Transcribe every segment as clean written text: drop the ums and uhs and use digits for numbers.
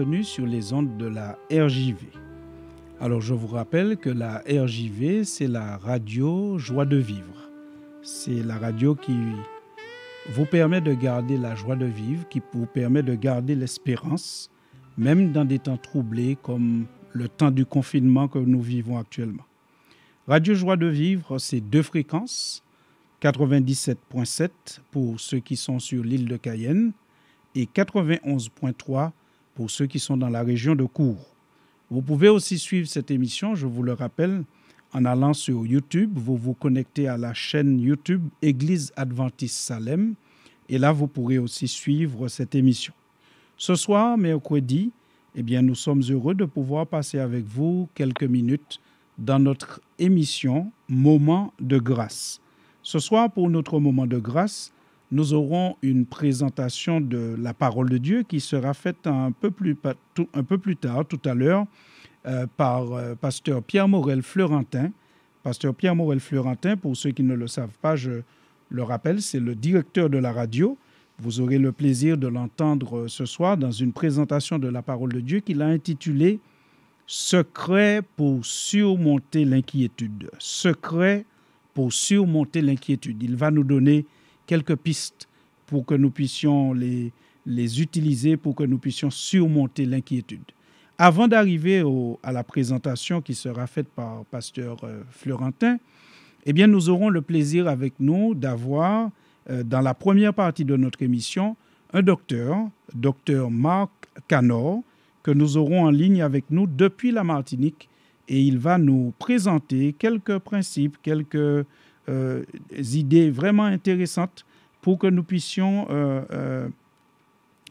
bienvenue sur les ondes de la RJV. Alors je vous rappelle que la RJV, c'est la radio Joie de vivre. C'est la radio qui vous permet de garder la joie de vivre, qui vous permet de garder l'espérance, même dans des temps troublés comme le temps du confinement que nous vivons actuellement. Radio Joie de vivre, c'est 2 fréquences, 97.7 pour ceux qui sont sur l'île de Cayenne et 91.3 pour ceux qui sont dans la région de Kourou. Vous pouvez aussi suivre cette émission, je vous le rappelle, en allant sur YouTube. Vous vous connectez à la chaîne YouTube Église Adventiste Salem et là, vous pourrez aussi suivre cette émission. Ce soir, mercredi, nous sommes heureux de pouvoir passer avec vous quelques minutes dans notre émission Moment de grâce. Ce soir, pour notre moment de grâce, nous aurons une présentation de la parole de Dieu qui sera faite un peu plus tard, tout à l'heure, par pasteur Pierre Morel-Fleurentin. Pasteur Pierre Morel-Fleurentin, pour ceux qui ne le savent pas, je le rappelle, c'est le directeur de la radio. Vous aurez le plaisir de l'entendre ce soir dans une présentation de la parole de Dieu qu'il a intitulée « Secret pour surmonter l'inquiétude ». Secret pour surmonter l'inquiétude. Il va nous donner quelques pistes pour que nous puissions les utiliser, pour que nous puissions surmonter l'inquiétude. Avant d'arriver à la présentation qui sera faite par pasteur Fleurentin, nous aurons le plaisir avec nous d'avoir, dans la première partie de notre émission, un docteur Marc Canor, que nous aurons en ligne avec nous depuis la Martinique, et il va nous présenter quelques principes, quelques idées vraiment intéressantes pour que nous puissions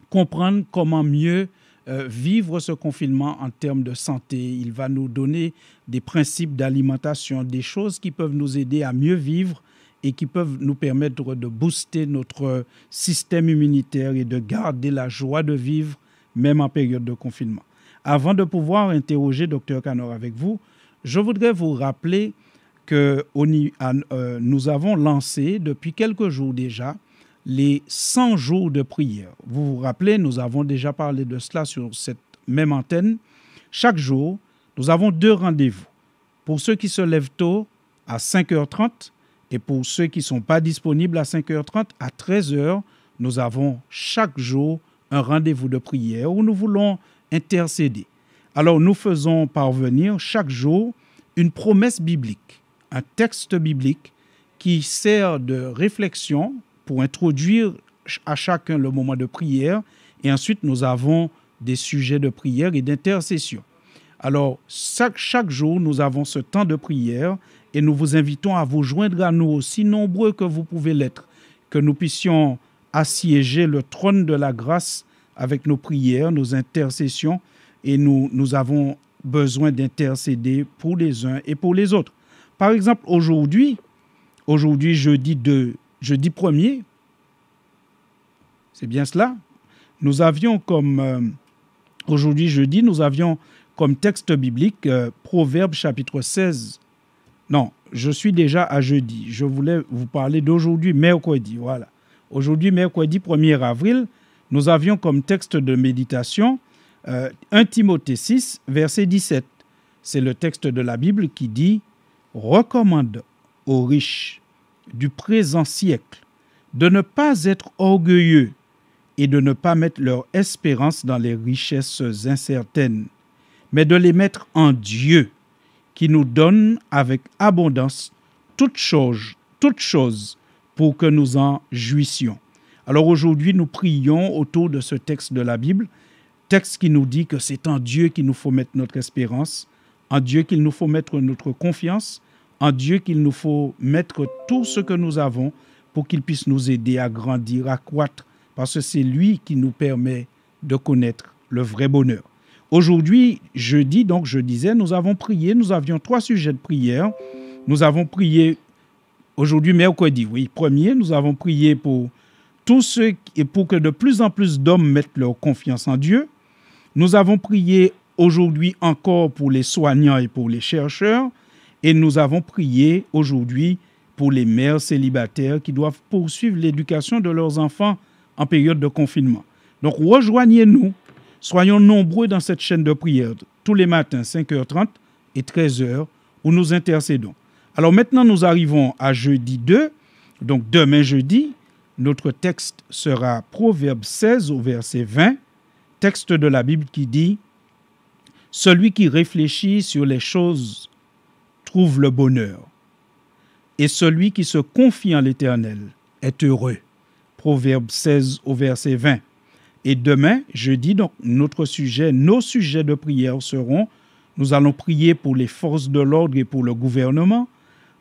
comprendre comment mieux vivre ce confinement en termes de santé. Il va nous donner des principes d'alimentation, des choses qui peuvent nous aider à mieux vivre et qui peuvent nous permettre de booster notre système immunitaire et de garder la joie de vivre, même en période de confinement. Avant de pouvoir interroger Dr Canor avec vous, je voudrais vous rappeler que nous avons lancé depuis quelques jours déjà les 100 jours de prière. Vous vous rappelez, nous avons déjà parlé de cela sur cette même antenne. Chaque jour, nous avons 2 rendez-vous. Pour ceux qui se lèvent tôt, à 5h30, et pour ceux qui ne sont pas disponibles à 5h30, à 13h, nous avons chaque jour un rendez-vous de prière où nous voulons intercéder. Alors, nous faisons parvenir chaque jour une promesse biblique, un texte biblique qui sert de réflexion pour introduire à chacun le moment de prière. Et ensuite, nous avons des sujets de prière et d'intercession. Alors, chaque jour, nous avons ce temps de prière et nous vous invitons à vous joindre à nous aussi nombreux que vous pouvez l'être, que nous puissions assiéger le trône de la grâce avec nos prières, nos intercessions, et nous avons besoin d'intercéder pour les uns et pour les autres. Par exemple, aujourd'hui, jeudi 1er, c'est bien cela, nous avions comme, aujourd'hui jeudi, nous avions comme texte biblique Proverbes chapitre 16. Non, je suis déjà à jeudi. Je voulais vous parler d'aujourd'hui, mercredi, voilà. Aujourd'hui, mercredi 1er avril, nous avions comme texte de méditation 1 Timothée 6, verset 17. C'est le texte de la Bible qui dit « Recommande aux riches du présent siècle de ne pas être orgueilleux et de ne pas mettre leur espérance dans les richesses incertaines, mais de les mettre en Dieu, qui nous donne avec abondance toutes choses pour que nous en jouissions. » Alors aujourd'hui, nous prions autour de ce texte de la Bible, texte qui nous dit que c'est en Dieu qu'il nous faut mettre notre espérance, en Dieu qu'il nous faut mettre notre confiance, en Dieu qu'il nous faut mettre tout ce que nous avons pour qu'il puisse nous aider à grandir, à croître, parce que c'est lui qui nous permet de connaître le vrai bonheur. Aujourd'hui, jeudi, donc je disais, nous avons prié, nous avions 3 sujets de prière. Nous avons prié aujourd'hui, mercredi, oui, 1er, nous avons prié pour tous ceux et pour que de plus en plus d'hommes mettent leur confiance en Dieu. Nous avons prié aujourd'hui encore pour les soignants et pour les chercheurs. Et nous avons prié aujourd'hui pour les mères célibataires qui doivent poursuivre l'éducation de leurs enfants en période de confinement. Donc, rejoignez-nous Soyons nombreux dans cette chaîne de prière, tous les matins, 5h30 et 13h, où nous intercédons. Alors maintenant, nous arrivons à jeudi 2, donc demain jeudi, notre texte sera Proverbe 16 au verset 20, texte de la Bible qui dit « Celui qui réfléchit sur les choses trouve le bonheur, et celui qui se confie en l'Éternel est heureux. » Proverbe 16 au verset 20. Et demain, jeudi, donc nos sujets de prière seront, nous allons prier pour les forces de l'ordre et pour le gouvernement.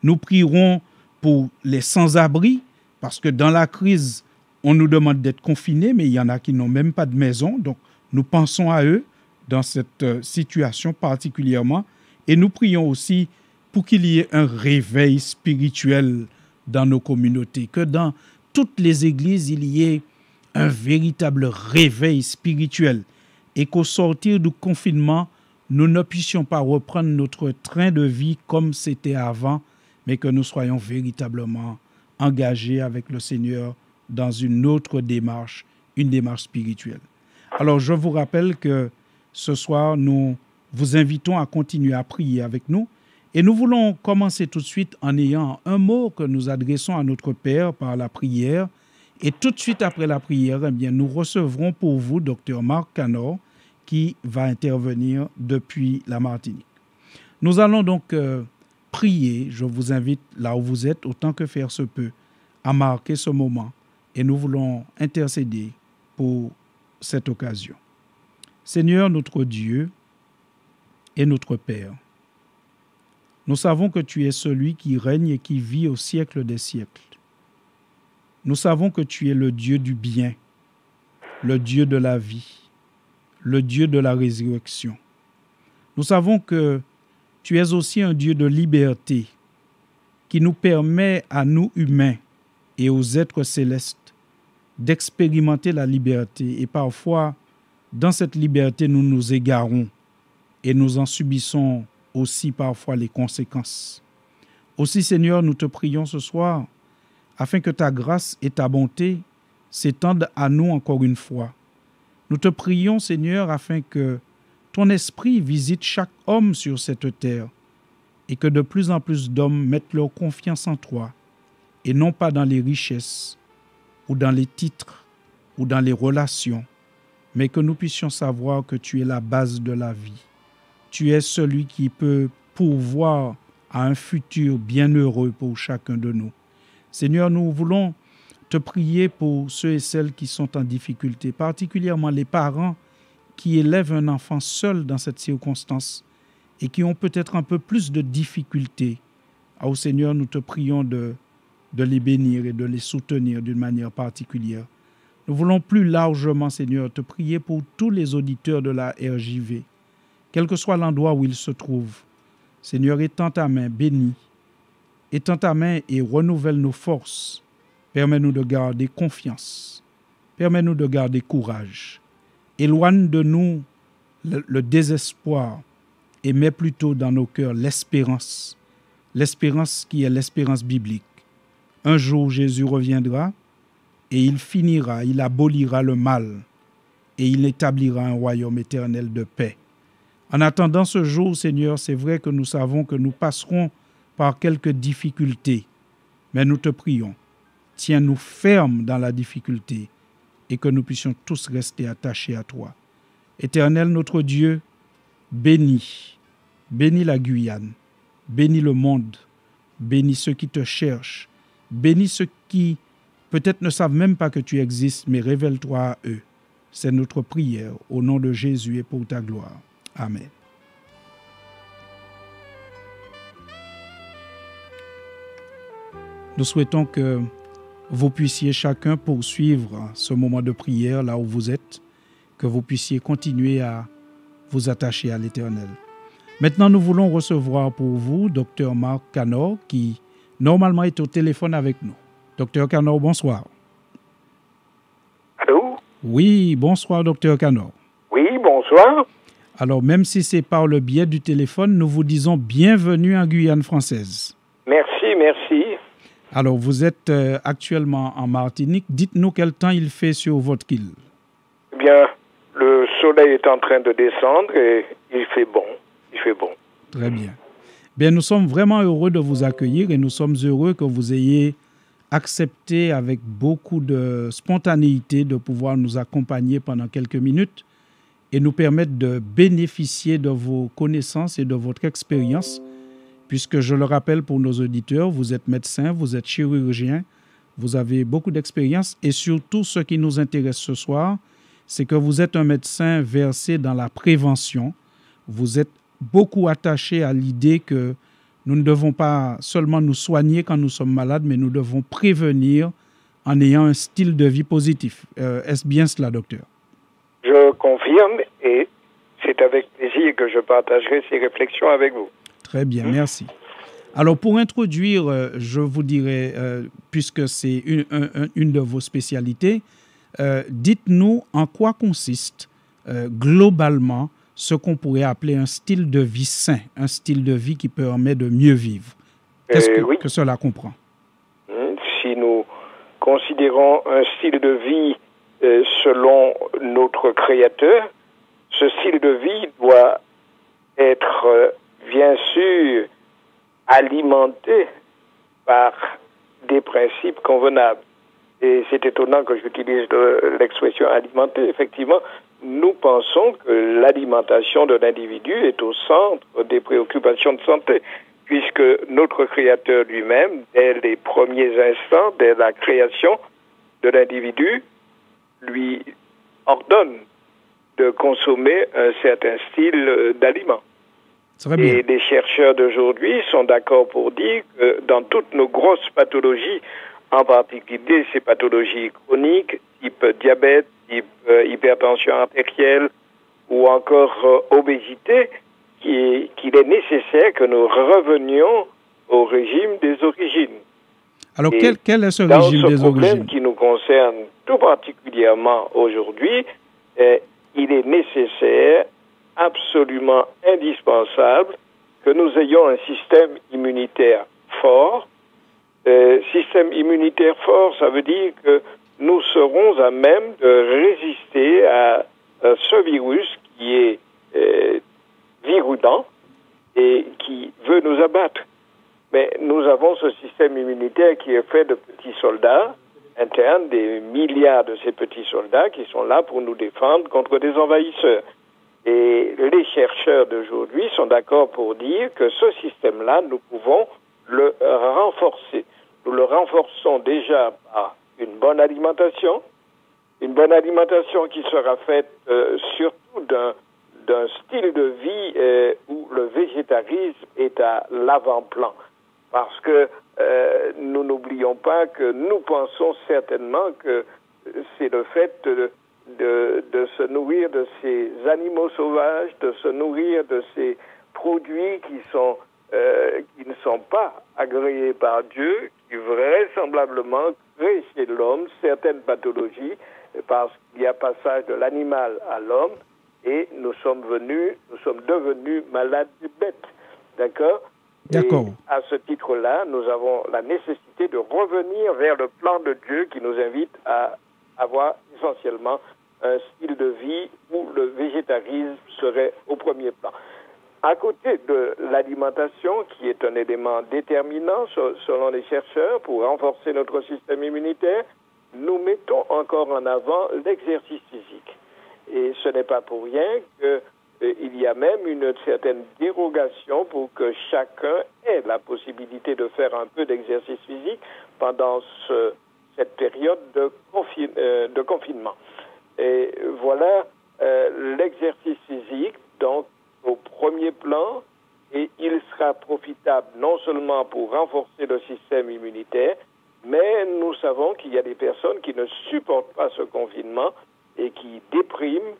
Nous prierons pour les sans-abri, parce que dans la crise, on nous demande d'être confinés, mais il y en a qui n'ont même pas de maison. Donc, nous pensons à eux dans cette situation particulièrement. Et nous prions aussi pour qu'il y ait un réveil spirituel dans nos communautés, que dans toutes les églises, il y ait un véritable réveil spirituel et qu'au sortir du confinement, nous ne puissions pas reprendre notre train de vie comme c'était avant, mais que nous soyons véritablement engagés avec le Seigneur dans une autre démarche, une démarche spirituelle. Alors, je vous rappelle que ce soir, nous vous invitons à continuer à prier avec nous et nous voulons commencer tout de suite en ayant un mot que nous adressons à notre Père par la prière. Et tout de suite après la prière, eh bien, nous recevrons pour vous Dr Marc Canor qui va intervenir depuis la Martinique. Nous allons donc prier. Je vous invite, là où vous êtes, autant que faire se peut, à marquer ce moment. Et nous voulons intercéder pour cette occasion. Seigneur, notre Dieu et notre Père, nous savons que tu es celui qui règne et qui vit au siècle des siècles. Nous savons que tu es le Dieu du bien, le Dieu de la vie, le Dieu de la résurrection. Nous savons que tu es aussi un Dieu de liberté qui nous permet à nous humains et aux êtres célestes d'expérimenter la liberté. Et parfois, dans cette liberté, nous nous égarons et nous en subissons aussi parfois les conséquences. Aussi, Seigneur, nous te prions ce soir afin que ta grâce et ta bonté s'étendent à nous encore une fois. Nous te prions, Seigneur, afin que ton esprit visite chaque homme sur cette terre et que de plus en plus d'hommes mettent leur confiance en toi et non pas dans les richesses ou dans les titres ou dans les relations, mais que nous puissions savoir que tu es la base de la vie. Tu es celui qui peut pourvoir à un futur bienheureux pour chacun de nous. Seigneur, nous voulons te prier pour ceux et celles qui sont en difficulté, particulièrement les parents qui élèvent un enfant seul dans cette circonstance et qui ont peut-être un peu plus de difficultés. Au Seigneur, nous te prions de les bénir et de les soutenir d'une manière particulière. Nous voulons plus largement, Seigneur, te prier pour tous les auditeurs de la RJV, quel que soit l'endroit où ils se trouvent. Seigneur, étends ta main, bénis. Étends ta main et renouvelle nos forces. Permets-nous de garder confiance. Permets-nous de garder courage. Éloigne de nous le désespoir et mets plutôt dans nos cœurs l'espérance. L'espérance qui est l'espérance biblique. Un jour, Jésus reviendra et il abolira le mal et il établira un royaume éternel de paix. En attendant ce jour, Seigneur, c'est vrai que nous savons que nous passerons par quelques difficultés, mais nous te prions, tiens-nous fermes dans la difficulté et que nous puissions tous rester attachés à toi. Éternel notre Dieu, bénis la Guyane, bénis le monde, bénis ceux qui te cherchent, bénis ceux qui peut-être ne savent même pas que tu existes, mais révèle-toi à eux. C'est notre prière au nom de Jésus et pour ta gloire. Amen. Nous souhaitons que vous puissiez chacun poursuivre ce moment de prière là où vous êtes, que vous puissiez continuer à vous attacher à l'Éternel. Maintenant, nous voulons recevoir pour vous Dr Marc Canor qui normalement est au téléphone avec nous. Dr Canor, bonsoir. Allô? Oui, bonsoir Dr Canor. Oui, bonsoir. Alors, même si c'est par le biais du téléphone, nous vous disons bienvenue en Guyane française. Merci, merci. Alors, vous êtes actuellement en Martinique. Dites-nous quel temps il fait sur votre île. Eh bien, le soleil est en train de descendre et il fait bon. Il fait bon. Très bien. Bien, nous sommes vraiment heureux de vous accueillir et nous sommes heureux que vous ayez accepté avec beaucoup de spontanéité de pouvoir nous accompagner pendant quelques minutes et nous permettre de bénéficier de vos connaissances et de votre expérience, puisque je le rappelle pour nos auditeurs, vous êtes médecin, vous êtes chirurgien, vous avez beaucoup d'expérience et surtout ce qui nous intéresse ce soir, c'est que vous êtes un médecin versé dans la prévention. Vous êtes beaucoup attaché à l'idée que nous ne devons pas seulement nous soigner quand nous sommes malades, mais nous devons prévenir en ayant un style de vie positif. Est-ce bien cela, docteur? Je confirme et c'est avec plaisir que je partagerai ces réflexions avec vous. Très bien, merci. Alors, pour introduire, je vous dirais, puisque c'est une de vos spécialités, dites-nous en quoi consiste globalement ce qu'on pourrait appeler un style de vie sain, un style de vie qui permet de mieux vivre. Qu'est-ce que cela comprend? Si nous considérons un style de vie selon notre Créateur, ce style de vie doit être, bien sûr, alimenté par des principes convenables. Et c'est étonnant que j'utilise l'expression alimenter. Effectivement, nous pensons que l'alimentation de l'individu est au centre des préoccupations de santé, puisque notre Créateur lui-même, dès les premiers instants, dès la création de l'individu, lui ordonne de consommer un certain style d'aliments. Et les chercheurs d'aujourd'hui sont d'accord pour dire que dans toutes nos grosses pathologies, en particulier ces pathologies chroniques, type diabète, type hypertension artérielle ou encore obésité, qu'il est nécessaire que nous revenions au régime des origines. Alors, quel est ce régime des origines? Dans ce problème qui nous concerne tout particulièrement aujourd'hui, il est nécessaire, absolument indispensable, que nous ayons un système immunitaire fort. Système immunitaire fort, ça veut dire que nous serons à même de résister à ce virus qui est virulent et qui veut nous abattre. Mais nous avons ce système immunitaire qui est fait de petits soldats internes, des milliards de ces petits soldats qui sont là pour nous défendre contre des envahisseurs. Et les chercheurs d'aujourd'hui sont d'accord pour dire que ce système-là, nous pouvons le renforcer. Nous le renforçons déjà par une bonne alimentation qui sera faite surtout d'un style de vie où le végétarisme est à l'avant-plan. Parce que nous n'oublions pas que nous pensons certainement que c'est le fait de se nourrir de ces animaux sauvages, de se nourrir de ces produits qui ne sont pas agréés par Dieu, qui vraisemblablement créent chez l'homme certaines pathologies, parce qu'il y a passage de l'animal à l'homme, et nous sommes devenus malades des bêtes. D'accord? D'accord. Et à ce titre-là, nous avons la nécessité de revenir vers le plan de Dieu qui nous invite à avoir essentiellement un style de vie où le végétarisme serait au premier plan. À côté de l'alimentation, qui est un élément déterminant selon les chercheurs pour renforcer notre système immunitaire, nous mettons encore en avant l'exercice physique. Et ce n'est pas pour rien qu'il y a même une certaine dérogation pour que chacun ait la possibilité de faire un peu d'exercice physique pendant cette période de confinement. Et voilà l'exercice physique, donc au premier plan, et il sera profitable non seulement pour renforcer le système immunitaire, mais nous savons qu'il y a des personnes qui ne supportent pas ce confinement et qui dépriment,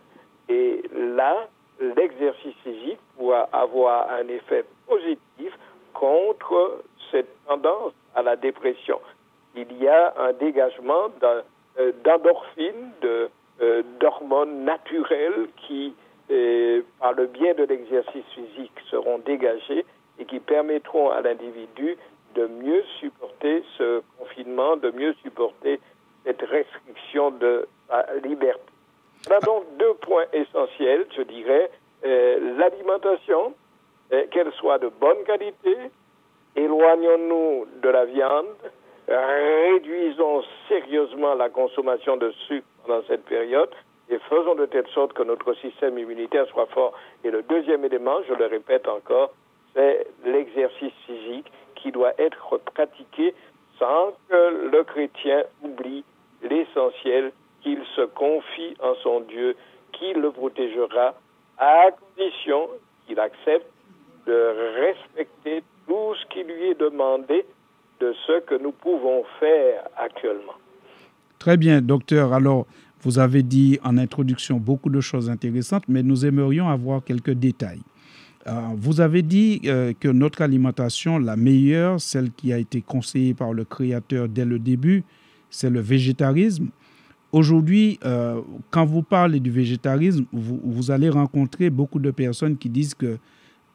et là, l'exercice physique pourra avoir un effet positif contre cette tendance à la dépression. Il y a un dégagement d'endorphines, d'hormones naturelles qui, par le biais de l'exercice physique, seront dégagées et qui permettront à l'individu de mieux supporter ce confinement, de mieux supporter cette restriction de la liberté. On a donc deux points essentiel, je dirais, l'alimentation, qu'elle soit de bonne qualité. Éloignons-nous de la viande, réduisons sérieusement la consommation de sucre pendant cette période et faisons de telle sorte que notre système immunitaire soit fort. Et le deuxième élément, je le répète encore, c'est l'exercice physique qui doit être pratiqué sans que le chrétien oublie l'essentiel, qu'il se confie en son Dieu, qui le protégera à condition qu'il accepte de respecter tout ce qui lui est demandé de ce que nous pouvons faire actuellement. Très bien, docteur. Alors, vous avez dit en introduction beaucoup de choses intéressantes, mais nous aimerions avoir quelques détails. Vous avez dit que notre alimentation, la meilleure, celle qui a été conseillée par le Créateur dès le début, c'est le végétarisme. Aujourd'hui, quand vous parlez du végétarisme, vous allez rencontrer beaucoup de personnes qui disent que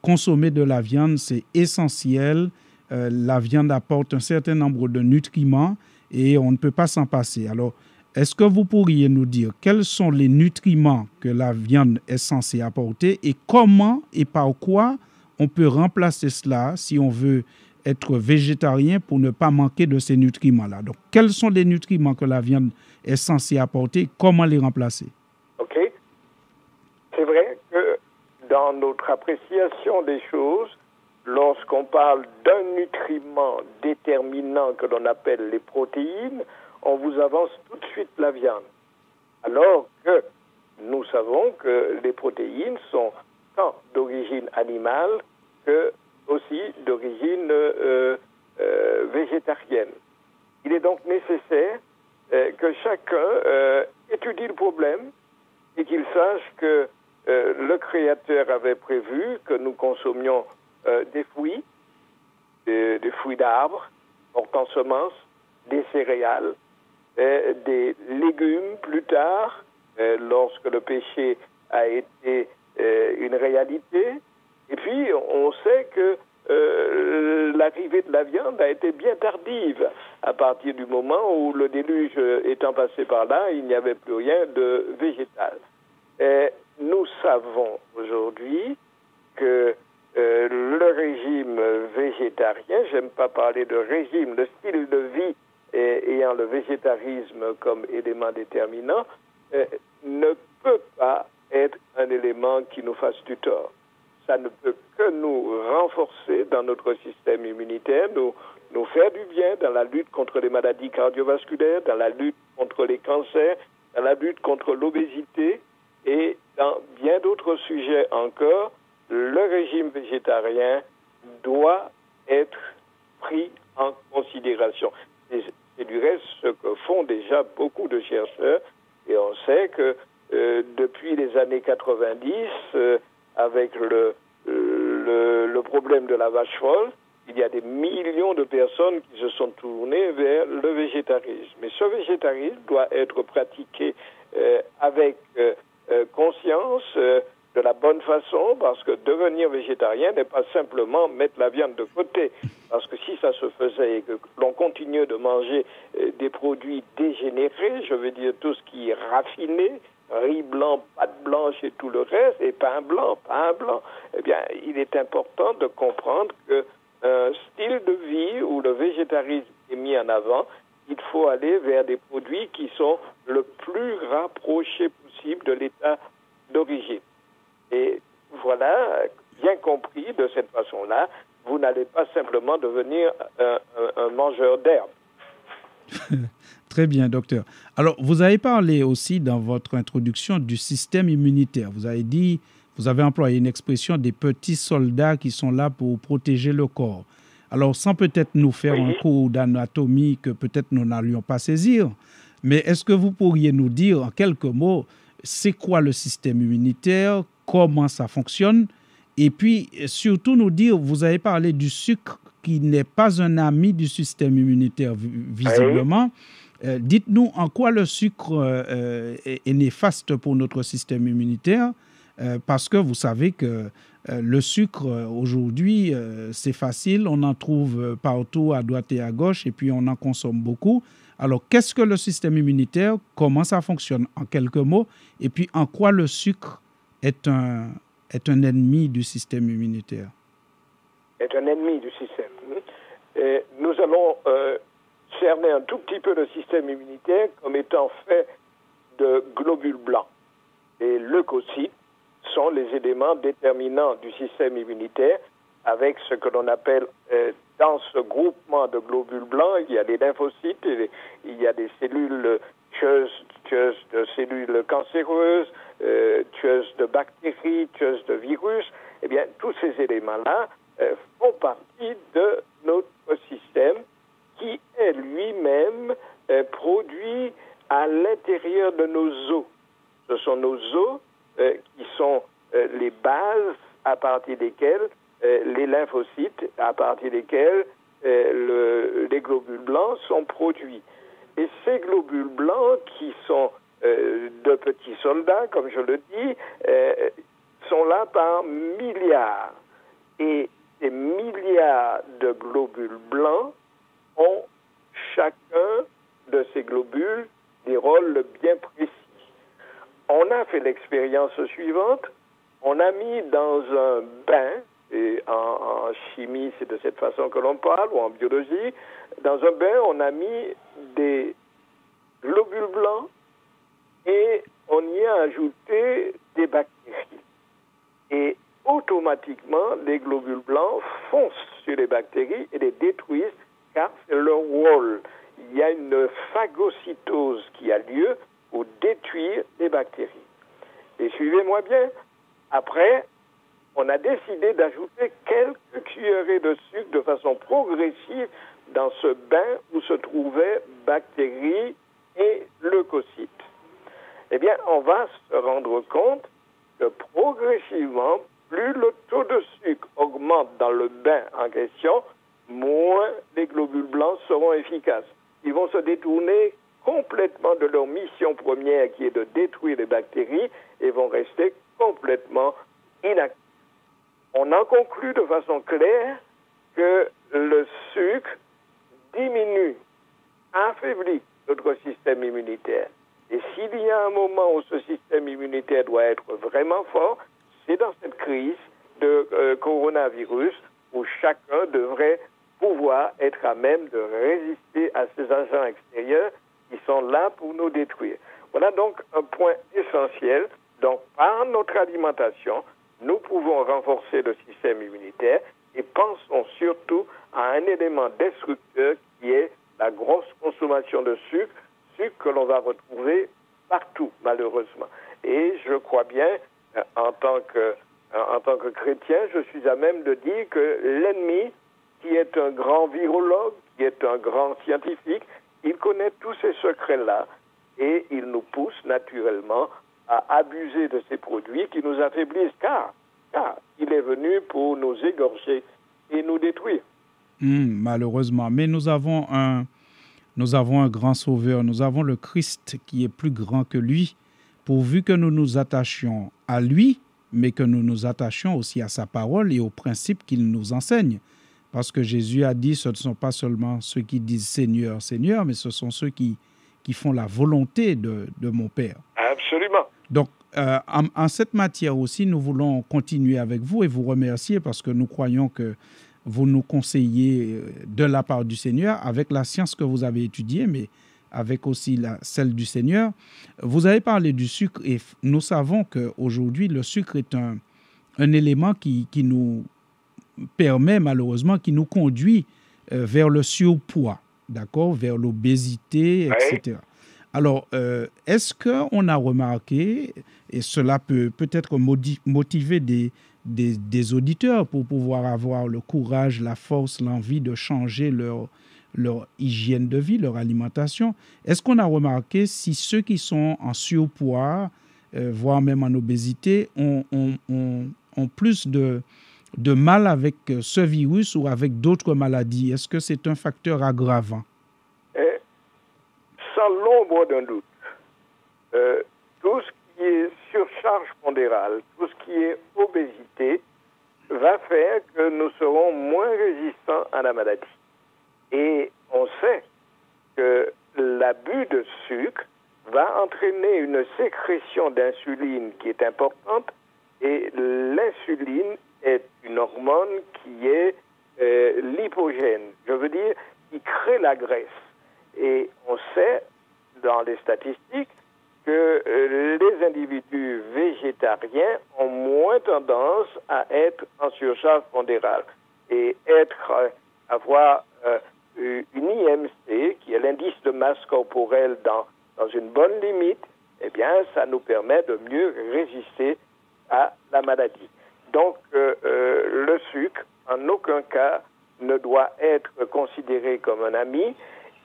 consommer de la viande, c'est essentiel. La viande apporte un certain nombre de nutriments et on ne peut pas s'en passer. Alors, est-ce que vous pourriez nous dire quels sont les nutriments que la viande est censée apporter et comment et par quoi on peut remplacer cela si on veut être végétarien pour ne pas manquer de ces nutriments-là? Donc, quels sont les nutriments que la viande est censée apporter? Comment les remplacer? OK. C'est vrai que dans notre appréciation des choses, lorsqu'on parle d'un nutriment déterminant que l'on appelle les protéines, on vous avance tout de suite la viande. Alors que nous savons que les protéines sont tant d'origine animale que aussi d'origine végétarienne. Il est donc nécessaire que chacun étudie le problème et qu'il sache que le Créateur avait prévu que nous consommions des fruits d'arbres portant semences, des céréales, des légumes plus tard, lorsque le péché a été une réalité. Et puis, on sait que l'arrivée de la viande a été bien tardive. À partir du moment où le déluge étant passé par là, il n'y avait plus rien de végétal. Nous savons aujourd'hui que le régime végétarien, j'aime pas parler de régime, le style de vie ayant le végétarisme comme élément déterminant, ne peut pas être un élément qui nous fasse du tort. Ça ne peut que nous renforcer dans notre système immunitaire, nous faire du bien dans la lutte contre les maladies cardiovasculaires, dans la lutte contre les cancers, dans la lutte contre l'obésité et dans bien d'autres sujets encore. Le régime végétarien doit être pris en considération. C'est du reste ce que font déjà beaucoup de chercheurs et on sait que depuis les années 90, avec le problème de la vache folle, il y a des millions de personnes qui se sont tournées vers le végétarisme. Mais ce végétarisme doit être pratiqué avec conscience, de la bonne façon, parce que devenir végétarien n'est pas simplement mettre la viande de côté. Parce que si ça se faisait et que l'on continuait de manger des produits dégénérés, je veux dire tout ce qui est raffiné, riz blanc, pâte blanche et tout le reste, et pain blanc, eh bien, il est important de comprendre qu'un style de vie où le végétarisme est mis en avant, il faut aller vers des produits qui sont le plus rapprochés possible de l'état d'origine. Et voilà, bien compris de cette façon-là, vous n'allez pas simplement devenir un mangeur d'herbe. Très bien, docteur. Alors, vous avez parlé aussi dans votre introduction du système immunitaire. Vous avez employé une expression des petits soldats qui sont là pour protéger le corps. Alors, sans peut-être nous faire un cours d'anatomie que peut-être nous n'allions pas saisir, mais est-ce que vous pourriez nous dire en quelques mots, c'est quoi le système immunitaire, comment ça fonctionne, et puis surtout nous dire, vous avez parlé du sucre qui n'est pas un ami du système immunitaire visiblement. Dites-nous en quoi le sucre est néfaste pour notre système immunitaire, parce que vous savez que le sucre aujourd'hui, c'est facile, on en trouve partout à droite et à gauche, et puis on en consomme beaucoup. Alors, qu'est-ce que le système immunitaire? Comment ça fonctionne? En quelques mots. Et puis, en quoi le sucre est un ennemi du système immunitaire? Est un ennemi du système. Et nous allons cerner un tout petit peu le système immunitaire comme étant fait de globules blancs. Les leucocytes sont les éléments déterminants du système immunitaire, avec ce que l'on appelle, dans ce groupement de globules blancs, il y a des lymphocytes, il y a des cellules tueuses de cellules cancéreuses, tueuses de bactéries, tueuses de virus. Eh bien, tous ces éléments-là font partie de notre système qui est lui-même produit à l'intérieur de nos os. Ce sont nos os qui sont les bases à partir desquelles les lymphocytes, à partir desquels les globules blancs sont produits. Et ces globules blancs, qui sont de petits soldats, comme je le dis, sont là par milliards. Et ces milliards de globules blancs ont chacun de ces globules des rôles bien précis. On a fait l'expérience suivante. On a mis dans un bain, et en chimie c'est de cette façon que l'on parle, ou en biologie, dans un bain on a mis des globules blancs et on y a ajouté des bactéries. Et automatiquement, les globules blancs foncent sur les bactéries et les détruisent, car c'est leur rôle. Il y a une phagocytose qui a lieu pour détruire les bactéries. Et suivez-moi bien, après, on a décidé d'ajouter quelques cuillerées de sucre de façon progressive dans ce bain où se trouvaient bactéries et leucocytes. Eh bien, on va se rendre compte que progressivement, plus le taux de sucre augmente dans le bain en question, moins les globules blancs seront efficaces. Ils vont se détourner complètement de leur mission première qui est de détruire les bactéries et vont rester complètement inactifs. On en conclut de façon claire que le sucre diminue, affaiblit notre système immunitaire. Et s'il y a un moment où ce système immunitaire doit être vraiment fort, c'est dans cette crise de coronavirus où chacun devrait pouvoir être à même de résister à ces agents extérieurs qui sont là pour nous détruire. Voilà donc un point essentiel. Donc, par notre alimentation, nous pouvons renforcer le système immunitaire et pensons surtout à un élément destructeur qui est la grosse consommation de sucre que l'on va retrouver partout, malheureusement. Et je crois bien, en tant que chrétien, je suis à même de dire que l'ennemi, qui est un grand virologue, qui est un grand scientifique, il connaît tous ces secrets-là et il nous pousse naturellement à abuser de ces produits qui nous affaiblissent, car il est venu pour nous égorger et nous détruire. Malheureusement, mais nous avons un grand sauveur, nous avons le Christ qui est plus grand que lui, pourvu que nous nous attachions à lui, mais que nous nous attachions aussi à sa parole et aux principes qu'il nous enseigne. Parce que Jésus a dit, ce ne sont pas seulement ceux qui disent Seigneur, Seigneur, mais ce sont ceux qui font la volonté de mon Père. Absolument. Donc, en cette matière aussi, nous voulons continuer avec vous et vous remercier parce que nous croyons que vous nous conseillez de la part du Seigneur avec la science que vous avez étudiée, mais avec aussi celle du Seigneur. Vous avez parlé du sucre et nous savons qu'aujourd'hui, le sucre est un élément qui nous permet malheureusement, qui nous conduit vers le surpoids, d'accord, vers l'obésité, etc. Oui. Alors, est-ce qu'on a remarqué, et cela peut peut-être motiver des auditeurs pour pouvoir avoir le courage, la force, l'envie de changer leur hygiène de vie, leur alimentation, est-ce qu'on a remarqué si ceux qui sont en surpoids, voire même en obésité, ont plus de mal avec ce virus ou avec d'autres maladies? Est-ce que c'est un facteur aggravant? Sans l'ombre d'un doute, tout ce qui est surcharge pondérale, tout ce qui est obésité, va faire que nous serons moins résistants à la maladie. Et on sait que l'abus de sucre va entraîner une sécrétion d'insuline qui est importante, et l'insuline est une hormone qui est lipogène, je veux dire, qui crée la graisse. Et on sait, dans les statistiques, que les individus végétariens ont moins tendance à être en surcharge pondérale et avoir une IMC, qui est l'indice de masse corporelle dans une bonne limite. Eh bien, ça nous permet de mieux résister à la maladie. Donc, le sucre, en aucun cas, ne doit être considéré comme un ami.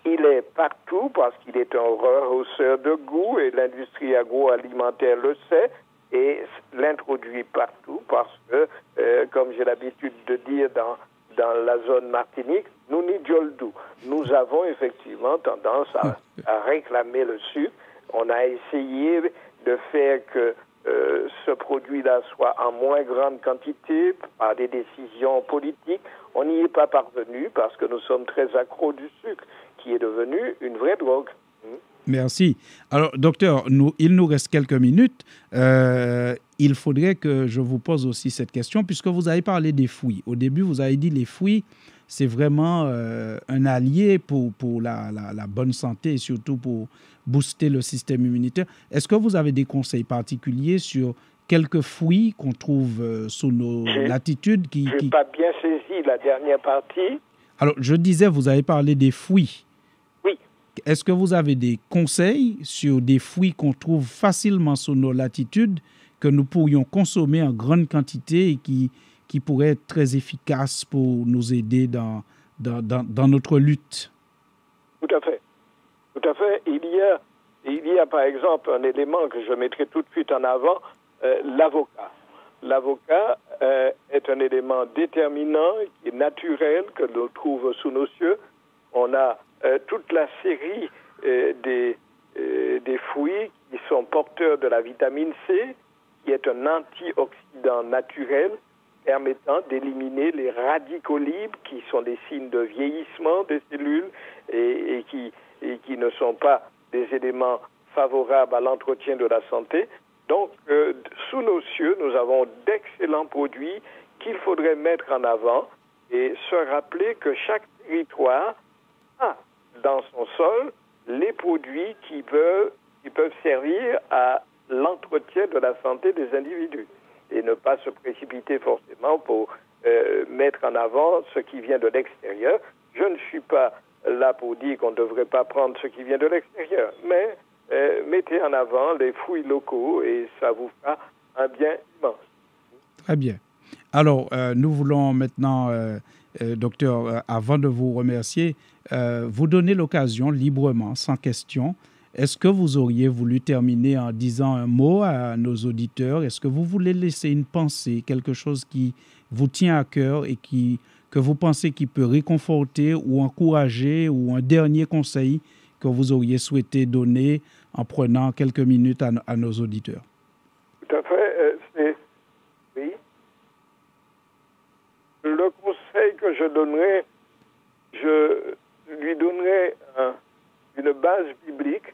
Il est partout parce qu'il est un rehausseur de goût, et l'industrie agroalimentaire le sait et l'introduit partout parce que, comme j'ai l'habitude de dire dans la zone Martinique, nous n'y joldou. Nous avons effectivement tendance à réclamer le sucre. On a essayé de faire que ce produit-là soit en moins grande quantité par des décisions politiques. On n'y est pas parvenu parce que nous sommes très accros du sucre, qui est devenu une vraie drogue. Merci. Alors, docteur, il nous reste quelques minutes. Il faudrait que je vous pose aussi cette question, puisque vous avez parlé des fruits. Au début, vous avez dit les fruits, c'est vraiment un allié pour la bonne santé et surtout pour booster le système immunitaire. Est-ce que vous avez des conseils particuliers sur quelques fruits qu'on trouve sous nos latitudes Je n'ai pas bien saisi la dernière partie. Alors, je disais, vous avez parlé des fruits. Oui. Est-ce que vous avez des conseils sur des fruits qu'on trouve facilement sous nos latitudes, que nous pourrions consommer en grande quantité et qui pourraient être très efficaces pour nous aider dans notre lutte? Tout à fait. Tout à fait. Il y a par exemple un élément que je mettrai tout de suite en avant, l'avocat. L'avocat est un élément déterminant, qui est naturel, que l'on trouve sous nos cieux. On a toute la série des fruits qui sont porteurs de la vitamine C, qui est un antioxydant naturel permettant d'éliminer les radicaux libres, qui sont des signes de vieillissement des cellules et qui ne sont pas des éléments favorables à l'entretien de la santé. Donc, sous nos cieux, nous avons d'excellents produits qu'il faudrait mettre en avant et se rappeler que chaque territoire a dans son sol les produits qui peuvent servir à l'entretien de la santé des individus et ne pas se précipiter forcément pour mettre en avant ce qui vient de l'extérieur. Je ne suis pas là pour dire qu'on ne devrait pas prendre ce qui vient de l'extérieur, mais mettez en avant les fruits locaux et ça vous fera un bien immense. Très bien. Alors, nous voulons maintenant, docteur, avant de vous remercier, vous donner l'occasion librement, sans question. Est-ce que vous auriez voulu terminer en disant un mot à nos auditeurs? Est-ce que vous voulez laisser une pensée, quelque chose qui vous tient à cœur et que vous pensez qui peut réconforter ou encourager, ou un dernier conseil que vous auriez souhaité donner en prenant quelques minutes à nos auditeurs? Tout à fait. Oui. Le conseil que je donnerais, je lui donnerais une base biblique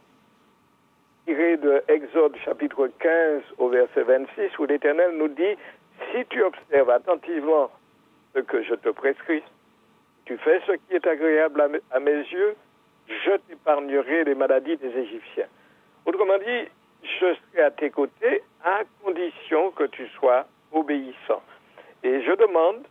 tirée de Exode chapitre 15 au verset 26, où l'Éternel nous dit: si tu observes attentivement ce que je te prescris, tu fais ce qui est agréable à mes yeux, je t'épargnerai les maladies des Égyptiens. Autrement dit, je serai à tes côtés à condition que tu sois obéissant. Et je demande,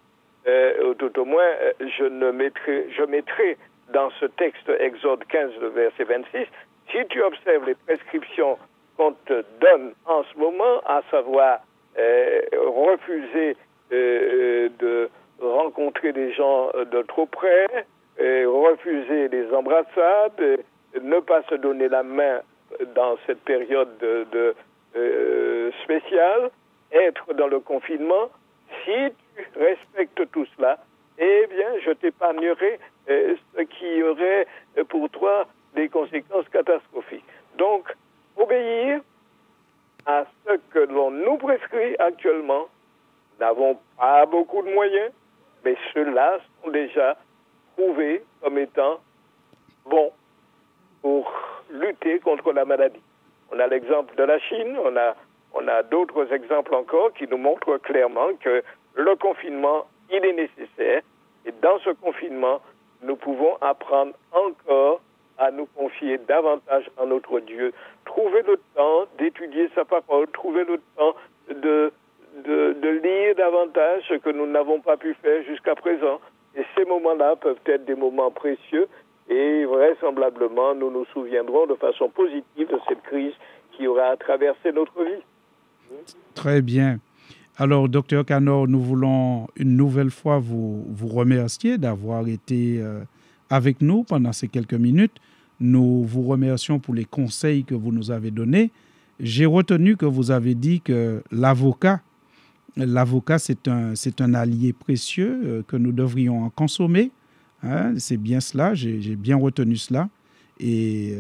tout au moins, je mettrai dans ce texte Exode 15, le verset 26, si tu observes les prescriptions qu'on te donne en ce moment, à savoir refuser de rencontrer des gens de trop près, refuser les embrassades, ne pas se donner la main dans cette période spéciale, être dans le confinement, si tu respectes tout cela, eh bien, je t'épargnerai ce qui aurait pour toi des conséquences catastrophiques. Donc, obéir à ce que l'on nous prescrit actuellement. Nous n'avons pas beaucoup de moyens, mais ceux-là sont déjà prouvés comme étant bons pour lutter contre la maladie. On a l'exemple de la Chine, on a d'autres exemples encore qui nous montrent clairement que le confinement, il est nécessaire. Et dans ce confinement, nous pouvons apprendre encore à nous confier davantage en notre Dieu. Trouver le temps d'étudier sa parole, trouver le temps de lire davantage ce que nous n'avons pas pu faire jusqu'à présent. Et ces moments-là peuvent être des moments précieux et vraisemblablement, nous nous souviendrons de façon positive de cette crise qui aura traversé notre vie. Très bien. Alors, Dr Kanor, nous voulons une nouvelle fois vous remercier d'avoir été avec nous pendant ces quelques minutes. Nous vous remercions pour les conseils que vous nous avez donnés. J'ai retenu que vous avez dit que l'avocat, c'est un allié précieux que nous devrions en consommer. Hein, c'est bien cela, j'ai bien retenu cela. Et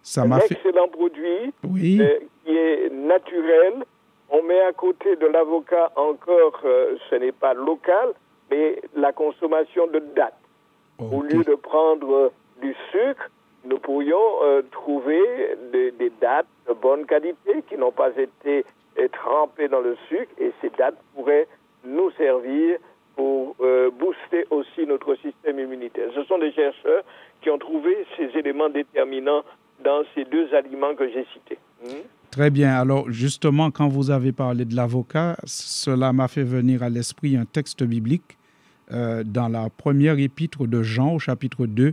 ça m'a fait... Un excellent produit oui. Qui est naturel. On met à côté de l'avocat encore, ce n'est pas local, mais la consommation de dattes. Okay. Au lieu de prendre du sucre, nous pourrions trouver des dattes de bonne qualité qui n'ont pas été trempées dans le sucre, et ces dattes pourraient nous servir pour booster aussi notre système immunitaire. Ce sont des chercheurs qui ont trouvé ces éléments déterminants dans ces deux aliments que j'ai cités. Très bien. Alors, justement, quand vous avez parlé de l'avocat, cela m'a fait venir à l'esprit un texte biblique dans la première épître de Jean, au chapitre 2,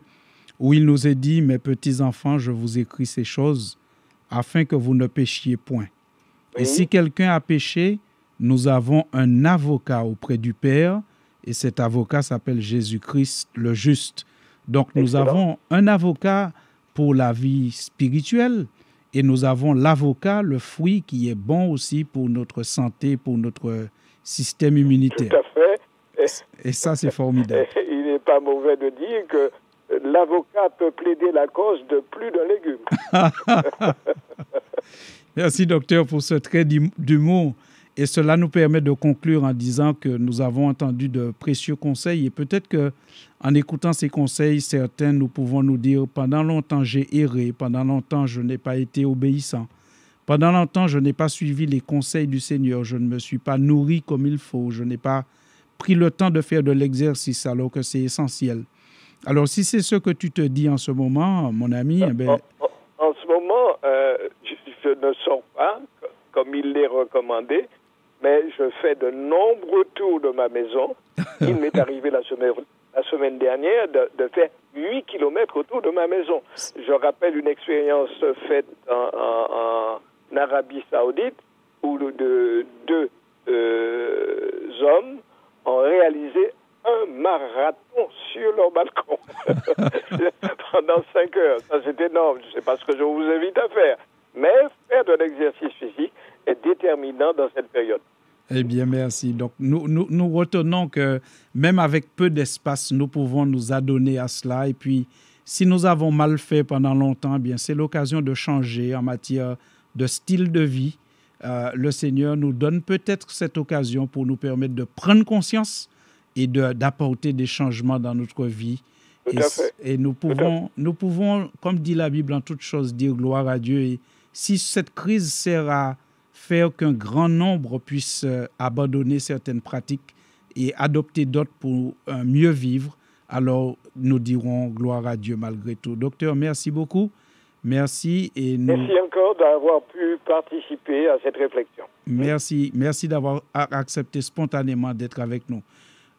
où il nous est dit « Mes petits-enfants, je vous écris ces choses afin que vous ne péchiez point. Oui. Et si quelqu'un a péché, nous avons un avocat auprès du Père, et cet avocat s'appelle Jésus-Christ le juste. » Donc, nous avons un avocat pour la vie spirituelle, et nous avons l'avocat, le fruit qui est bon aussi pour notre santé, pour notre système immunitaire. Tout à fait. Et ça, c'est formidable. Il n'est pas mauvais de dire que l'avocat peut plaider la cause de plus d'un légume. Merci, docteur, pour ce trait d'humour. Et cela nous permet de conclure en disant que nous avons entendu de précieux conseils. Et peut-être qu'en écoutant ces conseils, certains, nous pouvons nous dire « Pendant longtemps, j'ai erré. Pendant longtemps, je n'ai pas été obéissant. Pendant longtemps, je n'ai pas suivi les conseils du Seigneur. Je ne me suis pas nourri comme il faut. Je n'ai pas pris le temps de faire de l'exercice alors que c'est essentiel. » Alors, si c'est ce que tu te dis en ce moment, mon ami... En ce moment, je ne sors pas comme il l'est recommandé, mais je fais de nombreux tours de ma maison. Il m'est arrivé la semaine dernière de faire 8 kilomètres autour de ma maison. Je rappelle une expérience faite en Arabie Saoudite où deux hommes ont réalisé un marathon sur leur balcon pendant 5 heures. Ça, c'est énorme. Je ne sais pas ce que je vous invite à faire. Mais faire de l'exercice physique est déterminant dans cette période. Eh bien, merci. Donc, nous retenons que même avec peu d'espace, nous pouvons nous adonner à cela. Et puis, si nous avons mal fait pendant longtemps, eh bien, c'est l'occasion de changer en matière de style de vie. Le Seigneur nous donne peut-être cette occasion pour nous permettre de prendre conscience et d'apporter des changements dans notre vie. Et nous pouvons, comme dit la Bible en toutes choses, dire gloire à Dieu. Et si cette crise sert à faire qu'un grand nombre puisse abandonner certaines pratiques et adopter d'autres pour mieux vivre, alors nous dirons gloire à Dieu malgré tout. Docteur, merci beaucoup. Merci. Merci encore d'avoir pu participer à cette réflexion. Merci d'avoir accepté spontanément d'être avec nous.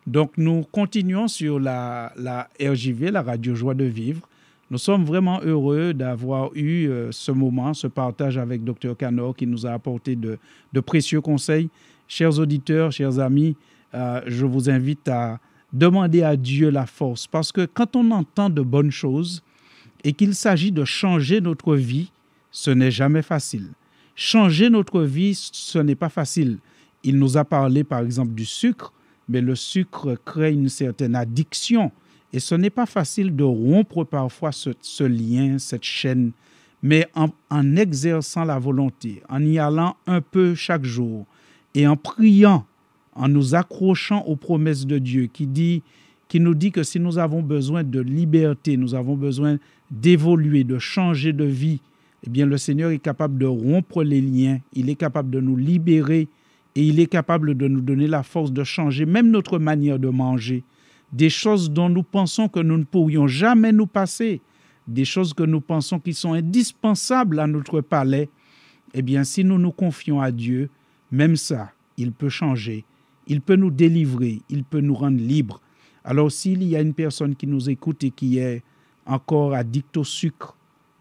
Donc, nous continuons sur la RJV, la Radio Joie de Vivre. Nous sommes vraiment heureux d'avoir eu ce moment, ce partage avec Dr Kanor qui nous a apporté de précieux conseils. Chers auditeurs, chers amis, je vous invite à demander à Dieu la force parce que quand on entend de bonnes choses et qu'il s'agit de changer notre vie, ce n'est jamais facile. Changer notre vie, ce n'est pas facile. Il nous a parlé par exemple du sucre, mais le sucre crée une certaine addiction. Et ce n'est pas facile de rompre parfois ce lien, cette chaîne, mais en exerçant la volonté, en y allant un peu chaque jour et en priant, en nous accrochant aux promesses de Dieu qui nous dit que si nous avons besoin de liberté, nous avons besoin d'évoluer, de changer de vie, eh bien le Seigneur est capable de rompre les liens, il est capable de nous libérer et il est capable de nous donner la force de changer même notre manière de manger. Des choses dont nous pensons que nous ne pourrions jamais nous passer, des choses que nous pensons qui sont indispensables à notre palais, eh bien si nous nous confions à Dieu, même ça, il peut changer, il peut nous délivrer, il peut nous rendre libres. Alors s'il y a une personne qui nous écoute et qui est encore addict au sucre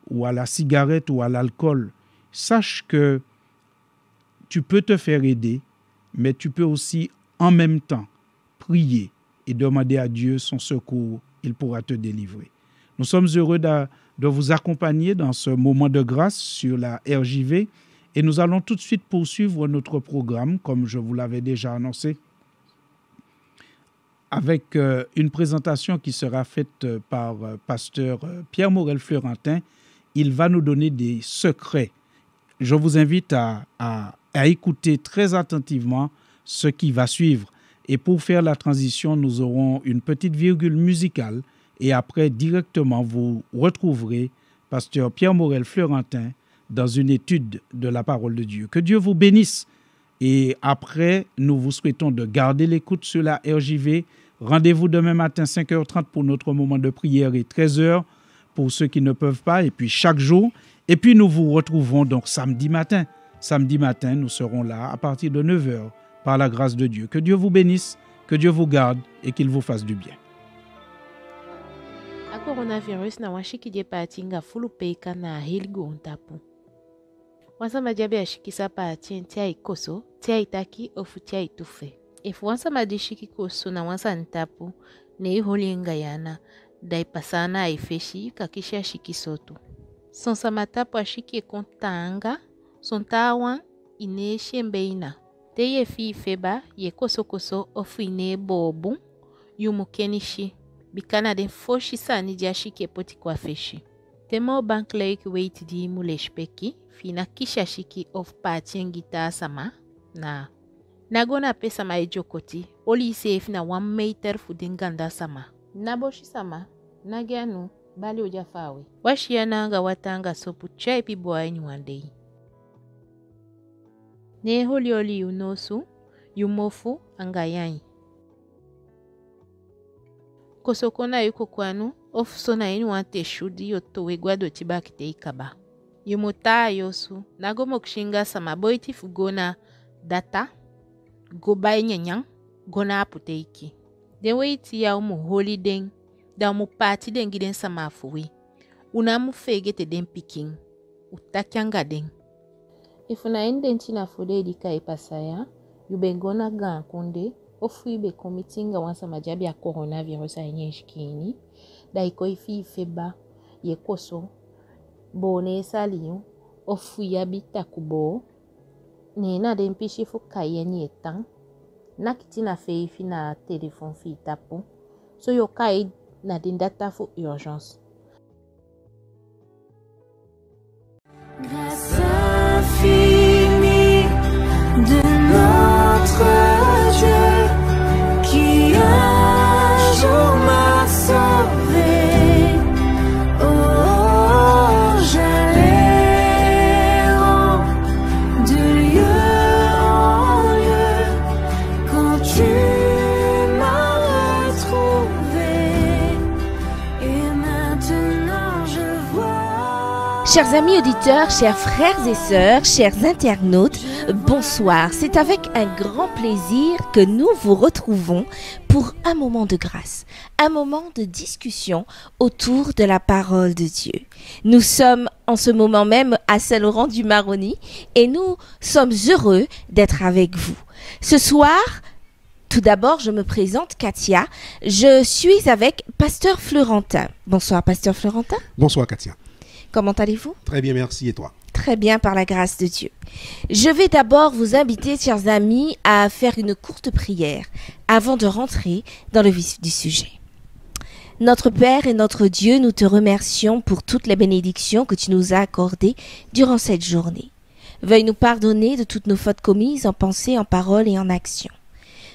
ou à la cigarette ou à l'alcool, sache que tu peux te faire aider, mais tu peux aussi en même temps prier et demander à Dieu son secours, il pourra te délivrer. Nous sommes heureux de vous accompagner dans ce moment de grâce sur la RJV et nous allons tout de suite poursuivre notre programme, comme je vous l'avais déjà annoncé, avec une présentation qui sera faite par pasteur Pierre Morel Florentin. Il va nous donner des secrets. Je vous invite à écouter très attentivement ce qui va suivre. Et pour faire la transition, nous aurons une petite virgule musicale et après, directement, vous retrouverez pasteur Pierre Morel Florentin dans une étude de la parole de Dieu. Que Dieu vous bénisse. Et après, nous vous souhaitons de garder l'écoute sur la RJV. Rendez-vous demain matin 5h30 pour notre moment de prière et 13h pour ceux qui ne peuvent pas. Et puis chaque jour. Et puis nous vous retrouvons donc samedi matin. Samedi matin, nous serons là à partir de 9h par la grâce de Dieu. Que Dieu vous bénisse, que Dieu vous garde et qu'il vous fasse du bien. A coronavirus na washiki je pati nga fulu peka na hiligo ontapu. Wansa majabe ashikisa pati ntia ikoso, tia itaki ofu tia itufe. Ifu wansa madishiki koso na wansa ntapu, ne iholi ngayana, daipasana aifeshi kakisha shikisotu. Sonsa matapu ashiki kontanga, sontawa ine shembeina. Te ye fi feba ye koso koso ofu ine bobu, yumukenishi. Bikana den foshi sani jashiki poti kwa feshi. Temo bank leuk weet di muleshpeki, fina kisha shiki of patien gita sama, na. Nagona pesa ma ejokoti, oli safe na 1 meter fudinganda sama. Naboshi sama, nagyanu, bali ujafawe. Washiana anga watanga sopu chai piboa nyuandei. Ne holi unosu, yumofu angayanyi. Kosokona yuko kwanu, ofusona inu wante shudi yotowe gwado tibaki te ikaba. Yumota yosu, nagomo kushinga sama boiti fugona data, goba nyanyang, gona apute iki. Dewe iti ya umu holi den, da umu pati den giden sama afuwe. Unamu fege te den piking, utakyanga den. Ifuna enden china fude edika ipasaya, yubengona gan konde, ofu ibe komitinga wansa majabi ya coronavirus a yenjikini, da iko ifi feba ye koso, bone saliyo, ofu yabita kubo, nena dempishi fuka yenye etang, nakitina fe ifi na telefon fi tapo, so yokai na dindata fu urgence. Grâce infinie de notre Dieu qui un jour m'a sauvé. Oh, j'allais de lieu en lieu quand tu m'as retrouvé. Et maintenant je vois. Chers amis auditeurs, chers frères et sœurs, chers internautes, bonsoir. C'est avec un grand plaisir que nous vous retrouvons pour un moment de grâce, un moment de discussion autour de la parole de Dieu. Nous sommes en ce moment même à Saint-Laurent-du-Maroni et nous sommes heureux d'être avec vous. Ce soir, tout d'abord, je me présente, Katia. Je suis avec Pasteur Florentin. Bonsoir, Pasteur Florentin. Bonsoir, Katia. Comment allez-vous? Très bien, merci. Et toi? Très bien, par la grâce de Dieu. Je vais d'abord vous inviter, chers amis, à faire une courte prière avant de rentrer dans le vif du sujet. Notre Père et notre Dieu, nous te remercions pour toutes les bénédictions que tu nous as accordées durant cette journée. Veuille nous pardonner de toutes nos fautes commises en pensée, en parole et en action.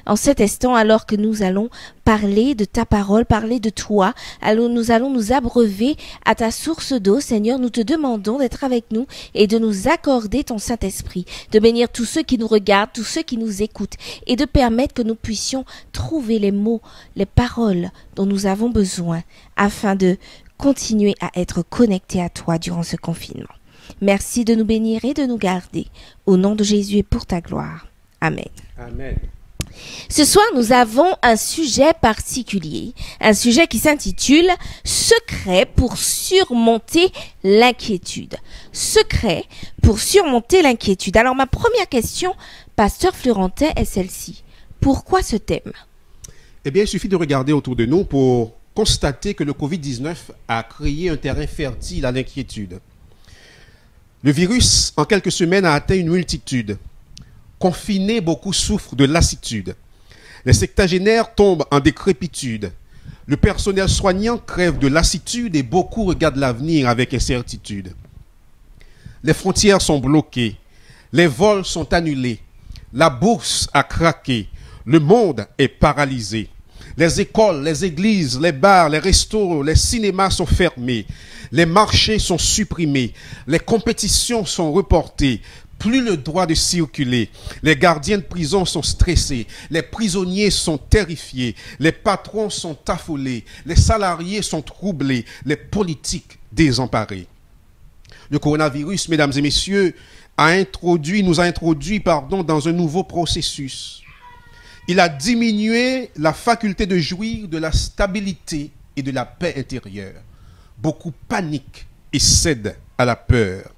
en cet instant, alors que nous allons parler de ta parole, parler de toi, alors nous allons nous abreuver à ta source d'eau. Seigneur, nous te demandons d'être avec nous et de nous accorder ton Saint-Esprit, de bénir tous ceux qui nous regardent, tous ceux qui nous écoutent et de permettre que nous puissions trouver les mots, les paroles dont nous avons besoin afin de continuer à être connectés à toi durant ce confinement. Merci de nous bénir et de nous garder. Au nom de Jésus et pour ta gloire. Amen. Amen. Ce soir, nous avons un sujet particulier, un sujet qui s'intitule « Secret pour surmonter l'inquiétude ». Secret pour surmonter l'inquiétude. Alors, ma première question, Pasteur Florentin, est celle-ci. Pourquoi ce thème? Eh bien, il suffit de regarder autour de nous pour constater que le Covid-19 a créé un terrain fertile à l'inquiétude. Le virus, en quelques semaines, a atteint une multitude. Confinés, beaucoup souffrent de lassitude. Les septagénaires tombent en décrépitude. Le personnel soignant crève de lassitude et beaucoup regardent l'avenir avec incertitude. Les frontières sont bloquées. Les vols sont annulés. La bourse a craqué. Le monde est paralysé. Les écoles, les églises, les bars, les restos, les cinémas sont fermés. Les marchés sont supprimés. Les compétitions sont reportées. Plus le droit de circuler. Les gardiens de prison sont stressés. Les prisonniers sont terrifiés. Les patrons sont affolés. Les salariés sont troublés. Les politiques désemparés. Le coronavirus, mesdames et messieurs, nous a introduit dans un nouveau processus. Il a diminué la faculté de jouir de la stabilité et de la paix intérieure. Beaucoup paniquent et cèdent à la peur.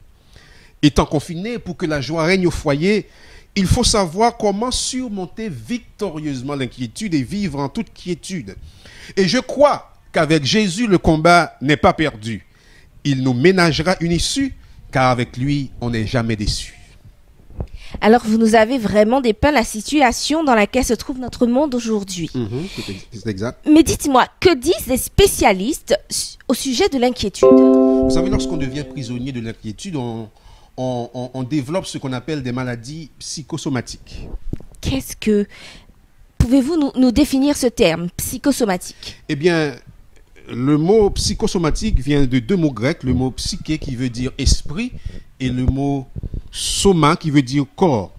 Étant confinés, pour que la joie règne au foyer, il faut savoir comment surmonter victorieusement l'inquiétude et vivre en toute quiétude. Et je crois qu'avec Jésus, le combat n'est pas perdu. Il nous ménagera une issue, car avec lui, on n'est jamais déçu. Alors, vous nous avez vraiment dépeint la situation dans laquelle se trouve notre monde aujourd'hui. C'est exact. Mais dites-moi, que disent les spécialistes au sujet de l'inquiétude? Vous savez, lorsqu'on devient prisonnier de l'inquiétude, on développe ce qu'on appelle des maladies psychosomatiques. Qu'est-ce que... Pouvez-vous nous définir ce terme, psychosomatique? Eh bien, le mot psychosomatique vient de deux mots grecs, le mot psyché qui veut dire esprit et le mot soma qui veut dire corps.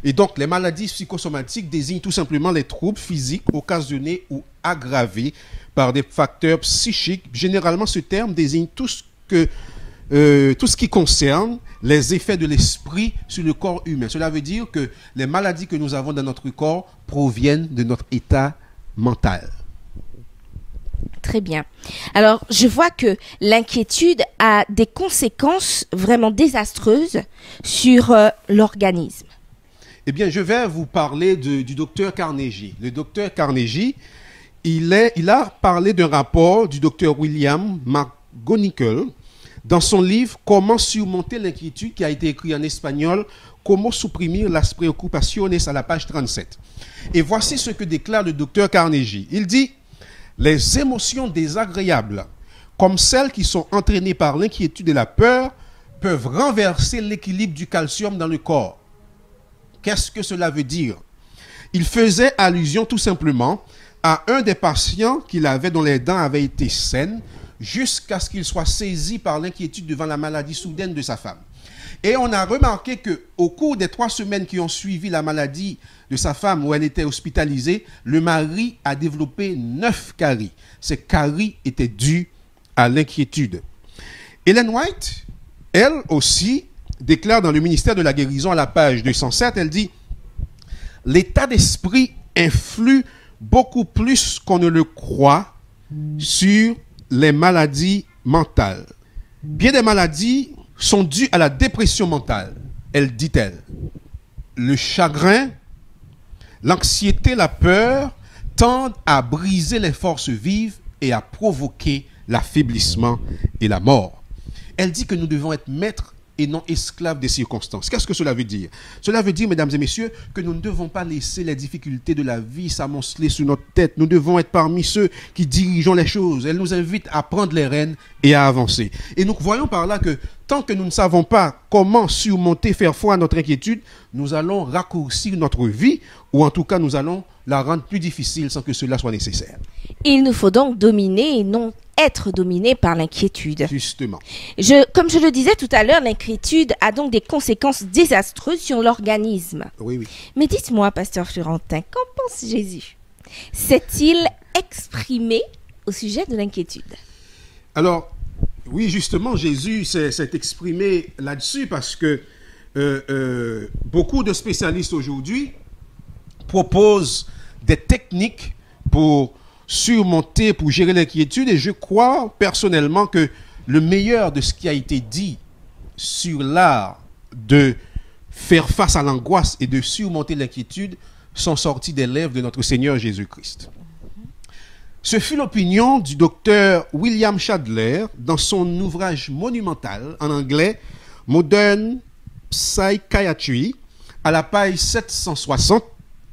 Et donc, les maladies psychosomatiques désignent tout simplement les troubles physiques occasionnés ou aggravés par des facteurs psychiques. Généralement, ce terme désigne tout ce qui concerne les effets de l'esprit sur le corps humain. Cela veut dire que les maladies que nous avons dans notre corps proviennent de notre état mental. Très bien. Alors, je vois que l'inquiétude a des conséquences vraiment désastreuses sur l'organisme. Eh bien, je vais vous parler du docteur Carnegie. Le docteur Carnegie, il a parlé d'un rapport du docteur William McGonigal dans son livre « Comment surmonter l'inquiétude » qui a été écrit en espagnol « Como suprimir las preocupaciones » à la page 37. Et voici ce que déclare le docteur Carnegie. Il dit « Les émotions désagréables, comme celles qui sont entraînées par l'inquiétude et la peur, peuvent renverser l'équilibre du calcium dans le corps. » Qu'est-ce que cela veut dire? Il faisait allusion tout simplement à un des patients qu'il avait dont les dents avaient été saines jusqu'à ce qu'il soit saisi par l'inquiétude devant la maladie soudaine de sa femme. Et on a remarqué qu'au cours des 3 semaines qui ont suivi la maladie de sa femme où elle était hospitalisée, le mari a développé 9 caries. Ces caries étaient dues à l'inquiétude. Ellen White, elle aussi, déclare dans le ministère de la guérison à la page 207, elle dit « L'état d'esprit influe beaucoup plus qu'on ne le croit sur les maladies mentales. Bien des maladies sont dues à la dépression mentale, elle dit-elle. Le chagrin, l'anxiété, la peur tendent à briser les forces vives et à provoquer l'affaiblissement et la mort. » Elle dit que nous devons être maîtres et non esclaves des circonstances. Qu'est-ce que cela veut dire? Cela veut dire, mesdames et messieurs, que nous ne devons pas laisser les difficultés de la vie s'amonceler sur notre tête. Nous devons être parmi ceux qui dirigeons les choses. Elle nous invite à prendre les rênes et à avancer. Et nous voyons par là que tant que nous ne savons pas comment surmonter, faire foi à notre inquiétude, nous allons raccourcir notre vie, ou en tout cas, nous allons la rendre plus difficile sans que cela soit nécessaire. Il nous faut donc dominer et non être dominé par l'inquiétude. Justement. Comme je le disais tout à l'heure, l'inquiétude a donc des conséquences désastreuses sur l'organisme. Oui, oui. Mais dites-moi, pasteur Florentin, qu'en pense Jésus? S'est-il exprimé au sujet de l'inquiétude? Alors, oui, justement, Jésus s'est exprimé là-dessus parce que beaucoup de spécialistes aujourd'hui proposent des techniques pour surmonter, pour gérer l'inquiétude, et je crois personnellement que le meilleur de ce qui a été dit sur l'art de faire face à l'angoisse et de surmonter l'inquiétude sont sortis des lèvres de notre Seigneur Jésus-Christ. Ce fut l'opinion du docteur William Shadler dans son ouvrage monumental en anglais Modern Psychiatry à la page 760.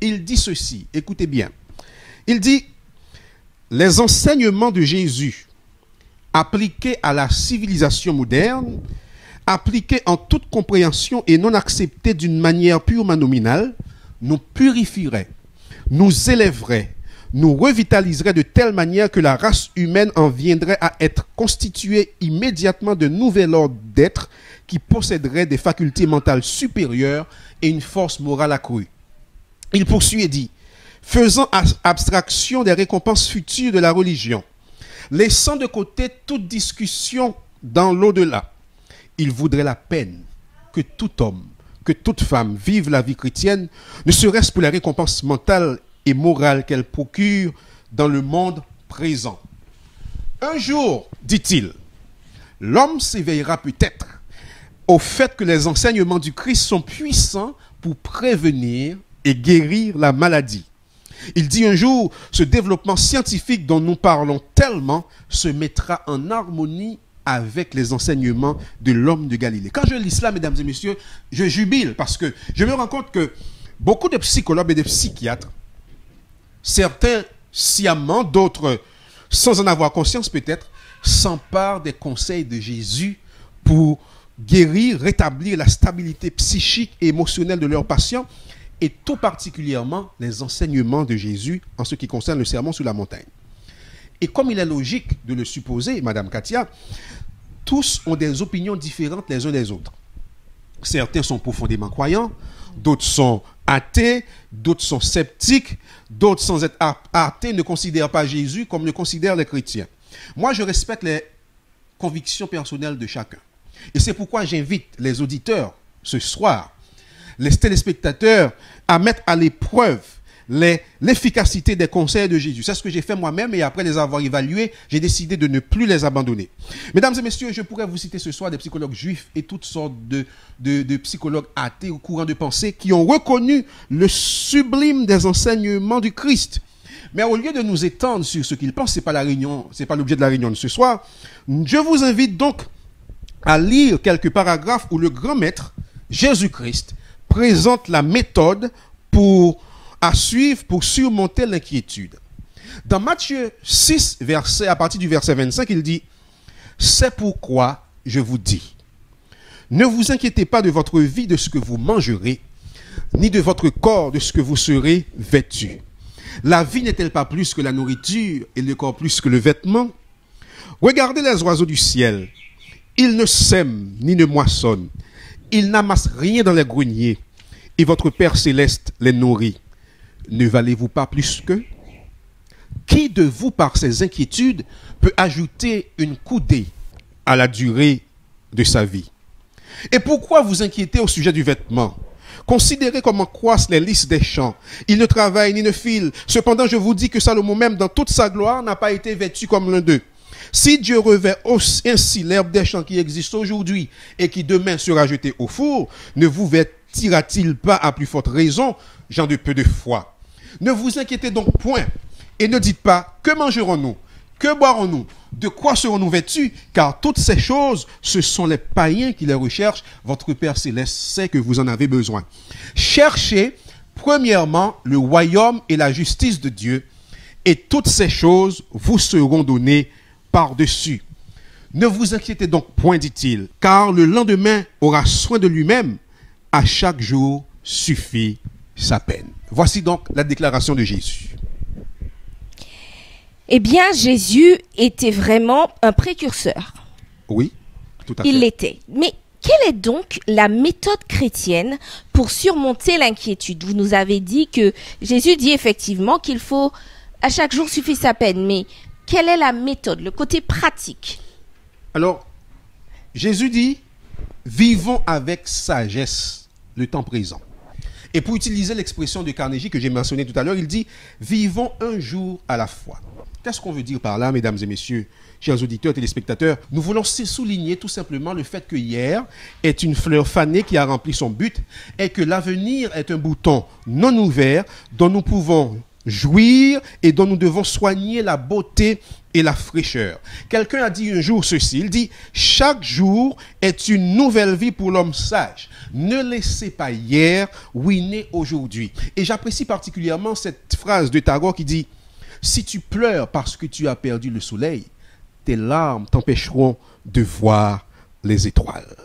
Il dit ceci, écoutez bien. Il dit: les enseignements de Jésus appliqués à la civilisation moderne, appliqués en toute compréhension et non acceptés d'une manière purement nominale, nous purifieraient, nous élèveraient, nous revitaliserait de telle manière que la race humaine en viendrait à être constituée immédiatement d'un nouvel ordre d'être qui posséderait des facultés mentales supérieures et une force morale accrue. Il poursuit et dit: faisant abstraction des récompenses futures de la religion, laissant de côté toute discussion dans l'au-delà, il vaudrait la peine que tout homme, que toute femme vive la vie chrétienne, ne serait-ce pour la récompense mentale et morale qu'elle procure dans le monde présent. Un jour, dit-il, l'homme s'éveillera peut-être au fait que les enseignements du Christ sont puissants pour prévenir et guérir la maladie. Il dit un jour, ce développement scientifique dont nous parlons tellement se mettra en harmonie avec les enseignements de l'homme de Galilée. Quand je lis cela, mesdames et messieurs, je jubile parce que je me rends compte que beaucoup de psychologues et de psychiatres, certains sciemment, d'autres sans en avoir conscience peut-être, s'emparent des conseils de Jésus pour guérir, rétablir la stabilité psychique et émotionnelle de leurs patients, et tout particulièrement les enseignements de Jésus en ce qui concerne le sermon sur la montagne. Et comme il est logique de le supposer, Madame Katia, tous ont des opinions différentes les uns des autres. Certains sont profondément croyants, d'autres sont athées, d'autres sont sceptiques, d'autres sans être athées ne considèrent pas Jésus comme le considèrent les chrétiens. Moi, je respecte les convictions personnelles de chacun. Et c'est pourquoi j'invite les auditeurs ce soir, les téléspectateurs, à mettre à l'épreuve l'efficacité des conseils de Jésus. C'est ce que j'ai fait moi-même, et après les avoir évalués, j'ai décidé de ne plus les abandonner. Mesdames et messieurs, je pourrais vous citer ce soir des psychologues juifs et toutes sortes de psychologues athées ou courants de pensée qui ont reconnu le sublime des enseignements du Christ. Mais au lieu de nous étendre sur ce qu'ils pensent, c'est pas l'objet de la réunion de ce soir, je vous invite donc à lire quelques paragraphes où le grand maître, Jésus-Christ, présente la méthode à suivre pour surmonter l'inquiétude. Dans Matthieu 6, à partir du verset 25, il dit: c'est pourquoi je vous dis, ne vous inquiétez pas de votre vie, de ce que vous mangerez, ni de votre corps, de ce que vous serez vêtu. La vie n'est-elle pas plus que la nourriture, et le corps plus que le vêtement? Regardez les oiseaux du ciel. Ils ne sèment ni ne moissonnent. Ils n'amassent rien dans les greniers. Et votre Père céleste les nourrit. Ne valez-vous pas plus qu'eux? Qui de vous, par ses inquiétudes, peut ajouter une coudée à la durée de sa vie? Et pourquoi vous inquiétez au sujet du vêtement? Considérez comment croissent les lys des champs. Ils ne travaillent ni ne filent. Cependant, je vous dis que Salomon même, dans toute sa gloire, n'a pas été vêtu comme l'un d'eux. Si Dieu revêt ainsi l'herbe des champs qui existe aujourd'hui et qui demain sera jetée au four, ne vous vêtira-t-il pas à plus forte raison, gens de peu de foi? Ne vous inquiétez donc point et ne dites pas: que mangerons-nous? Que boirons-nous? De quoi serons-nous vêtus? Car toutes ces choses, ce sont les païens qui les recherchent. Votre Père céleste sait que vous en avez besoin. Cherchez premièrement le royaume et la justice de Dieu, et toutes ces choses vous seront données par-dessus. Ne vous inquiétez donc point, dit-il, car le lendemain aura soin de lui-même. À chaque jour suffit sa peine. Voici donc la déclaration de Jésus. Eh bien, Jésus était vraiment un précurseur. Oui, tout à fait. Il l'était. Mais quelle est donc la méthode chrétienne pour surmonter l'inquiétude? Vous nous avez dit que Jésus dit effectivement qu'il faut, à chaque jour suffit sa peine. Mais quelle est la méthode, le côté pratique? Alors, Jésus dit, vivons avec sagesse le temps présent. Et pour utiliser l'expression de Carnegie que j'ai mentionnée tout à l'heure, il dit, vivons un jour à la fois. Qu'est-ce qu'on veut dire par là, mesdames et messieurs, chers auditeurs, téléspectateurs? Nous voulons souligner tout simplement le fait que hier est une fleur fanée qui a rempli son but et que l'avenir est un bouton non ouvert dont nous pouvons jouir et dont nous devons soigner la beauté et la fraîcheur. Quelqu'un a dit un jour ceci, il dit « Chaque jour est une nouvelle vie pour l'homme sage. Ne laissez pas hier ruiner aujourd'hui. » Et j'apprécie particulièrement cette phrase de Tagore qui dit « Si tu pleures parce que tu as perdu le soleil, tes larmes t'empêcheront de voir les étoiles. »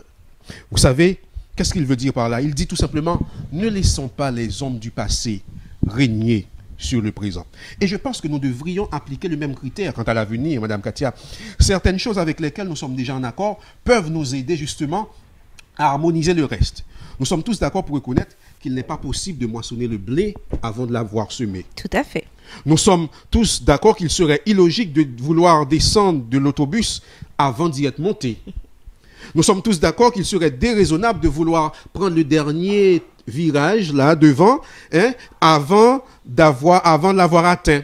Vous savez, qu'est-ce qu'il veut dire par là? Il dit tout simplement « Ne laissons pas les ombres du passé régner sur le présent. » Et je pense que nous devrions appliquer le même critère quant à l'avenir, Madame Katia. Certaines choses avec lesquelles nous sommes déjà en accord peuvent nous aider justement à harmoniser le reste. Nous sommes tous d'accord pour reconnaître qu'il n'est pas possible de moissonner le blé avant de l'avoir semé. Tout à fait. Nous sommes tous d'accord qu'il serait illogique de vouloir descendre de l'autobus avant d'y être monté. Nous sommes tous d'accord qu'il serait déraisonnable de vouloir prendre le dernier virage là devant avant de l'avoir atteint.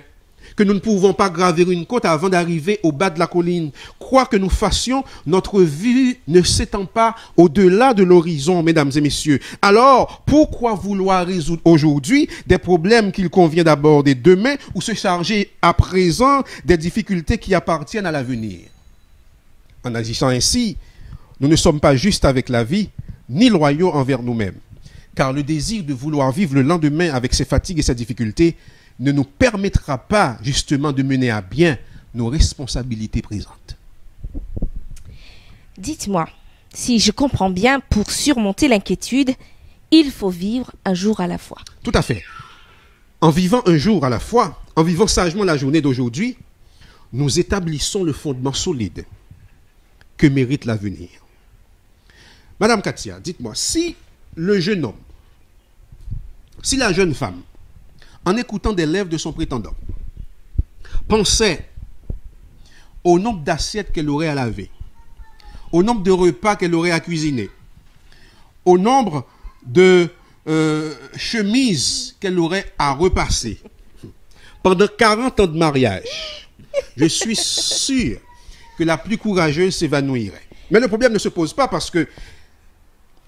Que nous ne pouvons pas gravir une côte avant d'arriver au bas de la colline. Quoi que nous fassions, notre vie ne s'étend pas au-delà de l'horizon, mesdames et messieurs. Alors, pourquoi vouloir résoudre aujourd'hui des problèmes qu'il convient d'aborder demain ou se charger à présent des difficultés qui appartiennent à l'avenir? En agissant ainsi, nous ne sommes pas justes avec la vie, ni loyaux envers nous-mêmes. Car le désir de vouloir vivre le lendemain avec ses fatigues et ses difficultés ne nous permettra pas justement de mener à bien nos responsabilités présentes. Dites-moi, si je comprends bien, pour surmonter l'inquiétude, il faut vivre un jour à la fois. Tout à fait. En vivant un jour à la fois, en vivant sagement la journée d'aujourd'hui, nous établissons le fondement solide que mérite l'avenir. Madame Katia, dites-moi, si le jeune homme, si la jeune femme, en écoutant des lèvres de son prétendant, pensait au nombre d'assiettes qu'elle aurait à laver, au nombre de repas qu'elle aurait à cuisiner, au nombre de chemises qu'elle aurait à repasser, pendant 40 ans de mariage, je suis sûr que la plus courageuse s'évanouirait. Mais le problème ne se pose pas parce que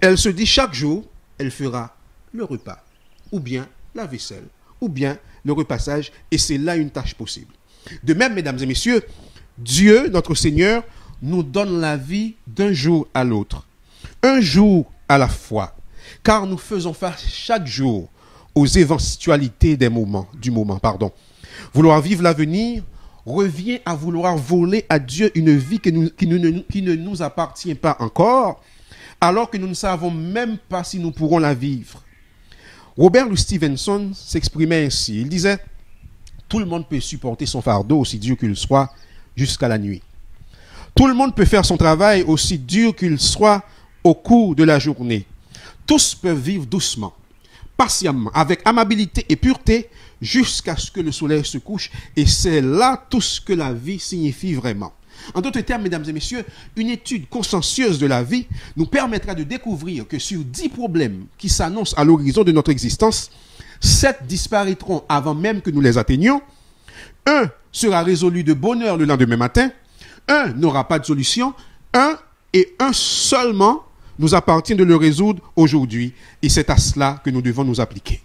elle se dit chaque jour, elle fera le repas, ou bien la vaisselle, ou bien le repassage, et c'est là une tâche possible. De même, mesdames et messieurs, Dieu, notre Seigneur, nous donne la vie d'un jour à l'autre, un jour à la fois, car nous faisons face chaque jour aux éventualités du moment. Vouloir vivre l'avenir revient à vouloir voler à Dieu une vie qui ne nous appartient pas encore, alors que nous ne savons même pas si nous pourrons la vivre. Robert Louis Stevenson s'exprimait ainsi. Il disait « Tout le monde peut supporter son fardeau, aussi dur qu'il soit, jusqu'à la nuit. Tout le monde peut faire son travail, aussi dur qu'il soit, au cours de la journée. Tous peuvent vivre doucement, patiemment, avec amabilité et pureté, jusqu'à ce que le soleil se couche. Et c'est là tout ce que la vie signifie vraiment. » En d'autres termes, mesdames et messieurs, une étude consciencieuse de la vie nous permettra de découvrir que sur 10 problèmes qui s'annoncent à l'horizon de notre existence, 7 disparaîtront avant même que nous les atteignions, 1 sera résolu de bonne heure le lendemain matin, 1 n'aura pas de solution, 1 et 1 seulement nous appartient de le résoudre aujourd'hui, et c'est à cela que nous devons nous appliquer.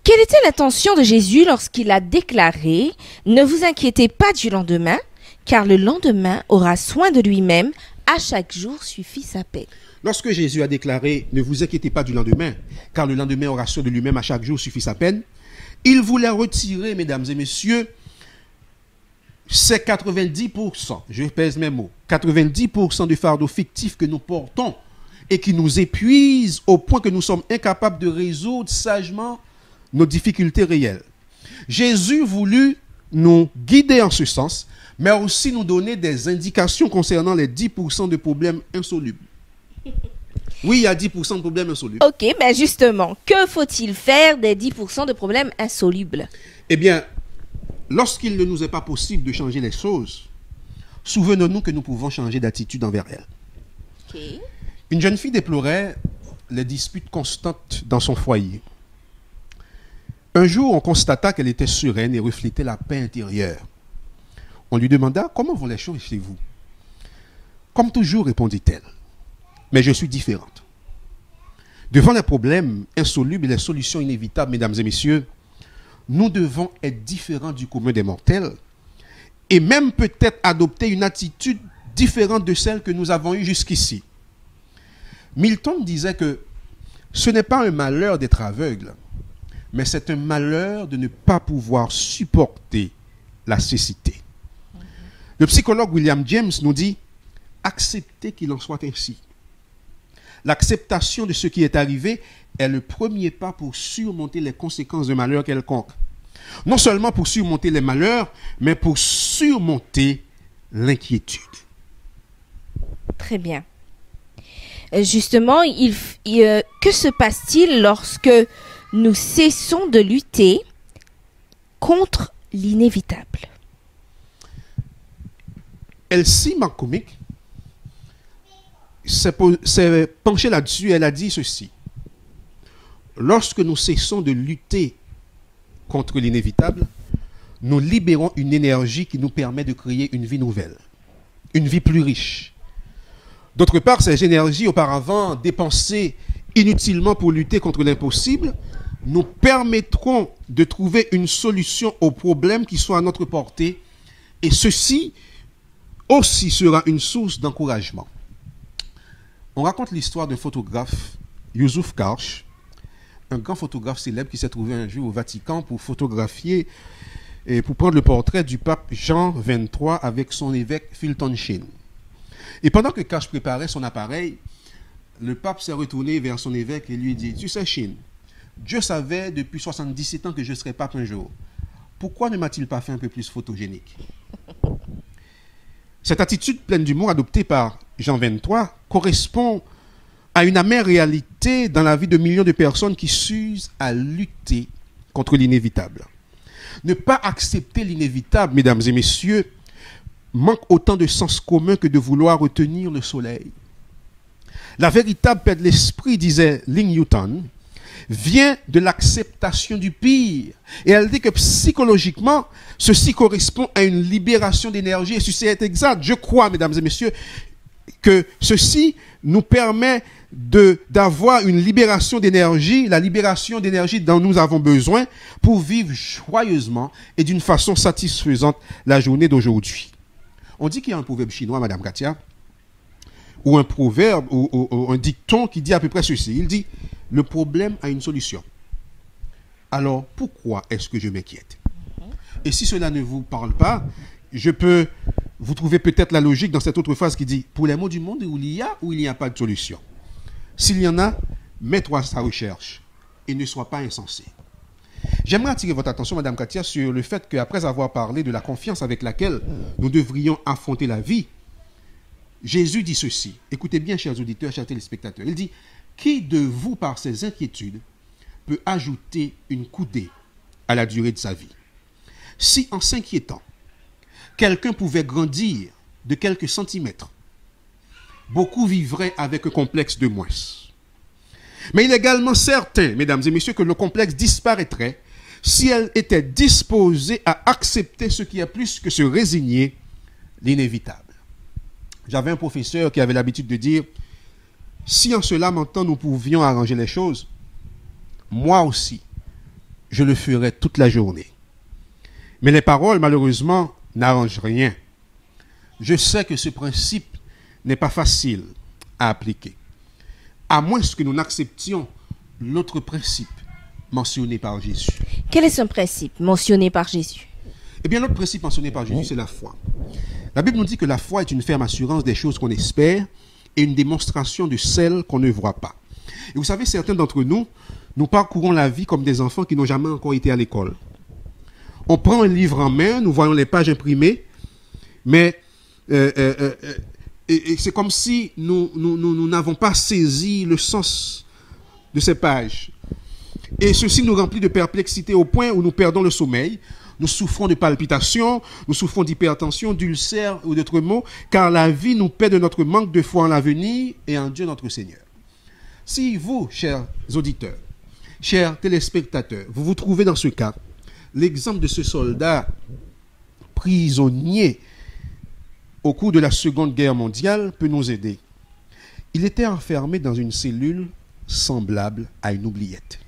Quelle était l'intention de Jésus lorsqu'il a déclaré « Ne vous inquiétez pas du lendemain, car le lendemain aura soin de lui-même, à chaque jour suffit sa paix. » Lorsque Jésus a déclaré « Ne vous inquiétez pas du lendemain, car le lendemain aura soin de lui-même, à chaque jour suffit sa peine », il voulait retirer, mesdames et messieurs, c'est 90%, je pèse mes mots, 90% du fardeau fictif que nous portons et qui nous épuise au point que nous sommes incapables de résoudre sagement nos difficultés réelles. Jésus voulut nous guider en ce sens, mais aussi nous donner des indications concernant les 10% de problèmes insolubles. Oui, il y a 10% de problèmes insolubles. Ok, mais justement, que faut-il faire des 10% de problèmes insolubles? Eh bien, lorsqu'il ne nous est pas possible de changer les choses, souvenons-nous que nous pouvons changer d'attitude envers elles. Ok. Une jeune fille déplorait les disputes constantes dans son foyer. Un jour, on constata qu'elle était sereine et reflétait la paix intérieure. On lui demanda « Comment vont les choses chez vous ?» Comme toujours, répondit-elle. « Mais je suis différente. » Devant les problèmes insolubles et les solutions inévitables, mesdames et messieurs, nous devons être différents du commun des mortels et même peut-être adopter une attitude différente de celle que nous avons eue jusqu'ici. Milton disait que ce n'est pas un malheur d'être aveugle, mais c'est un malheur de ne pas pouvoir supporter la cécité. Le psychologue William James nous dit « Acceptez qu'il en soit ainsi ». L'acceptation de ce qui est arrivé est le premier pas pour surmonter les conséquences d'un malheur quelconque. Non seulement pour surmonter les malheurs, mais pour surmonter l'inquiétude. Très bien. Justement, que se passe-t-il lorsque nous cessons de lutter contre l'inévitable? Elsie McCormick s'est penchée là-dessus. Elle a dit ceci. Lorsque nous cessons de lutter contre l'inévitable, nous libérons une énergie qui nous permet de créer une vie nouvelle, une vie plus riche. D'autre part, ces énergies auparavant dépensées inutilement pour lutter contre l'impossible nous permettront de trouver une solution aux problèmes qui sont à notre portée, et ceci aussi sera une source d'encouragement. On raconte l'histoire d'un photographe, Youssouf Karch, un grand photographe célèbre qui s'est trouvé un jour au Vatican pour photographier et pour prendre le portrait du pape Jean XXIII avec son évêque Fulton Sheen. Et pendant que Karch préparait son appareil, le pape s'est retourné vers son évêque et lui dit « Tu sais, Sheen, Dieu savait depuis 77 ans que je serais pape un jour. Pourquoi ne m'a-t-il pas fait un peu plus photogénique ?» Cette attitude pleine d'humour adoptée par Jean XXIII correspond à une amère réalité dans la vie de millions de personnes qui s'usent à lutter contre l'inévitable. Ne pas accepter l'inévitable, mesdames et messieurs, manque autant de sens commun que de vouloir retenir le soleil. La véritable paix de l'esprit, disait Ling Newton, vient de l'acceptation du pire. Et elle dit que psychologiquement, ceci correspond à une libération d'énergie. Et ceci est exact. Je crois, mesdames et messieurs, que ceci nous permet d'avoir une libération d'énergie, la libération d'énergie dont nous avons besoin pour vivre joyeusement et d'une façon satisfaisante la journée d'aujourd'hui. On dit qu'il y a un proverbe chinois, Madame Katia, ou un proverbe, ou un dicton qui dit à peu près ceci. Il dit, le problème a une solution. Alors, pourquoi est-ce que je m'inquiète? Et si cela ne vous parle pas, vous trouvez peut-être la logique dans cette autre phrase qui dit, pour les maux du monde, où il y a ou il n'y a pas de solution. S'il y en a, mets-toi à sa recherche et ne sois pas insensé. J'aimerais attirer votre attention, Madame Katia, sur le fait qu'après avoir parlé de la confiance avec laquelle nous devrions affronter la vie, Jésus dit ceci. Écoutez bien, chers auditeurs, chers téléspectateurs. Il dit, qui de vous, par ses inquiétudes, peut ajouter une coudée à la durée de sa vie? Si, en s'inquiétant, quelqu'un pouvait grandir de quelques centimètres, beaucoup vivraient avec un complexe de moins. Mais il est également certain, mesdames et messieurs, que le complexe disparaîtrait si elle était disposée à accepter ce qui est plus que se résigner, l'inévitable. J'avais un professeur qui avait l'habitude de dire, si en se lamentant nous pouvions arranger les choses, moi aussi, je le ferais toute la journée. Mais les paroles, malheureusement, n'arrangent rien. Je sais que ce principe n'est pas facile à appliquer, à moins que nous n'acceptions l'autre principe mentionné par Jésus. Quel est ce principe mentionné par Jésus? Eh bien, l'autre principe mentionné par Jésus, c'est la foi. La Bible nous dit que la foi est une ferme assurance des choses qu'on espère et une démonstration de celles qu'on ne voit pas. Et vous savez, certains d'entre nous, nous parcourons la vie comme des enfants qui n'ont jamais encore été à l'école. On prend un livre en main, nous voyons les pages imprimées, mais et c'est comme si nous n'avons pas saisi le sens de ces pages. Et ceci nous remplit de perplexité au point où nous perdons le sommeil. Nous souffrons de palpitations, nous souffrons d'hypertension, d'ulcères ou d'autres maux, car la vie nous paie de notre manque de foi en l'avenir et en Dieu notre Seigneur. Si vous, chers auditeurs, chers téléspectateurs, vous vous trouvez dans ce cas, l'exemple de ce soldat prisonnier au cours de la Seconde Guerre mondiale peut nous aider. Il était enfermé dans une cellule semblable à une oubliette.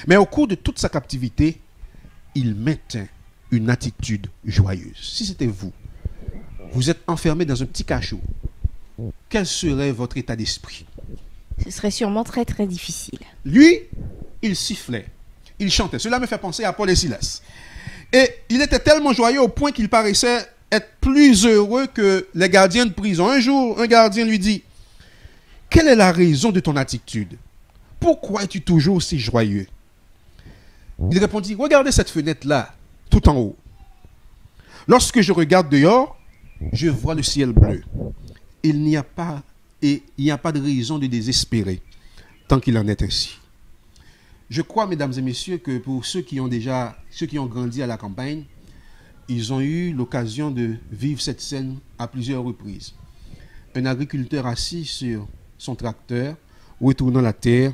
Mais au cours de toute sa captivité, il maintint une attitude joyeuse. Si c'était vous, vous êtes enfermé dans un petit cachot, quel serait votre état d'esprit? Ce serait sûrement très très difficile. Lui, il sifflait, il chantait. Cela me fait penser à Paul et Silas. Et il était tellement joyeux au point qu'il paraissait être plus heureux que les gardiens de prison. Un jour, un gardien lui dit, « Quelle est la raison de ton attitude? Pourquoi es-tu toujours aussi joyeux ?» Il répondit, « Regardez cette fenêtre-là, tout en haut. Lorsque je regarde dehors, je vois le ciel bleu. Il n'y a pas de raison de désespérer tant qu'il en est ainsi. » Je crois, mesdames et messieurs, que pour ceux qui ont grandi à la campagne, ils ont eu l'occasion de vivre cette scène à plusieurs reprises. Un agriculteur assis sur son tracteur, retournant la terre,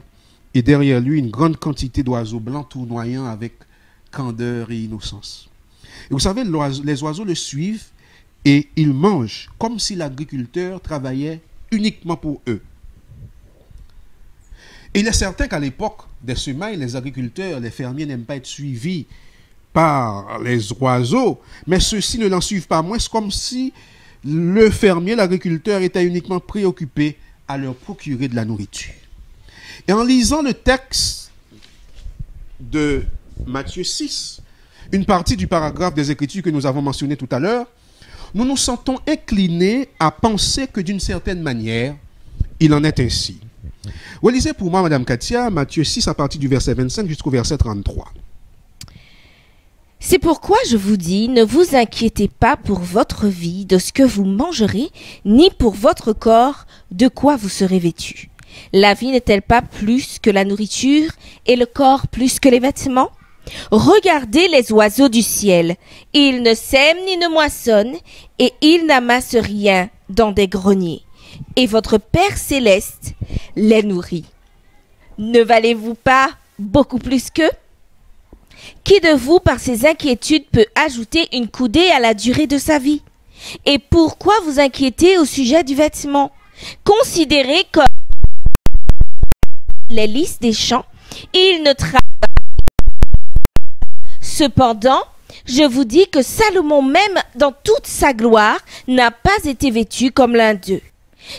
et derrière lui, une grande quantité d'oiseaux blancs tournoyant avec candeur et innocence. Et vous savez, les oiseaux le suivent et ils mangent comme si l'agriculteur travaillait uniquement pour eux. Et il est certain qu'à l'époque des semailles, les agriculteurs, les fermiers n'aiment pas être suivis par les oiseaux, mais ceux-ci ne l'en suivent pas moins. C'est comme si le fermier, l'agriculteur, était uniquement préoccupé à leur procurer de la nourriture. Et en lisant le texte de Matthieu 6, une partie du paragraphe des Écritures que nous avons mentionné tout à l'heure, nous nous sentons inclinés à penser que d'une certaine manière, il en est ainsi. Relisez pour moi, Madame Katia, Matthieu 6 à partir du verset 25 jusqu'au verset 33. C'est pourquoi je vous dis, ne vous inquiétez pas pour votre vie de ce que vous mangerez, ni pour votre corps de quoi vous serez vêtus. La vie n'est-elle pas plus que la nourriture et le corps plus que les vêtements? Regardez les oiseaux du ciel. Ils ne sèment ni ne moissonnent et ils n'amassent rien dans des greniers. Et votre Père céleste les nourrit. Ne valez-vous pas beaucoup plus qu'eux? Qui de vous, par ses inquiétudes, peut ajouter une coudée à la durée de sa vie? Et pourquoi vous inquiétez au sujet du vêtement? Considérez comme les lys des champs, ils ne travaillent pas. Cependant, je vous dis que Salomon même, dans toute sa gloire, n'a pas été vêtu comme l'un d'eux.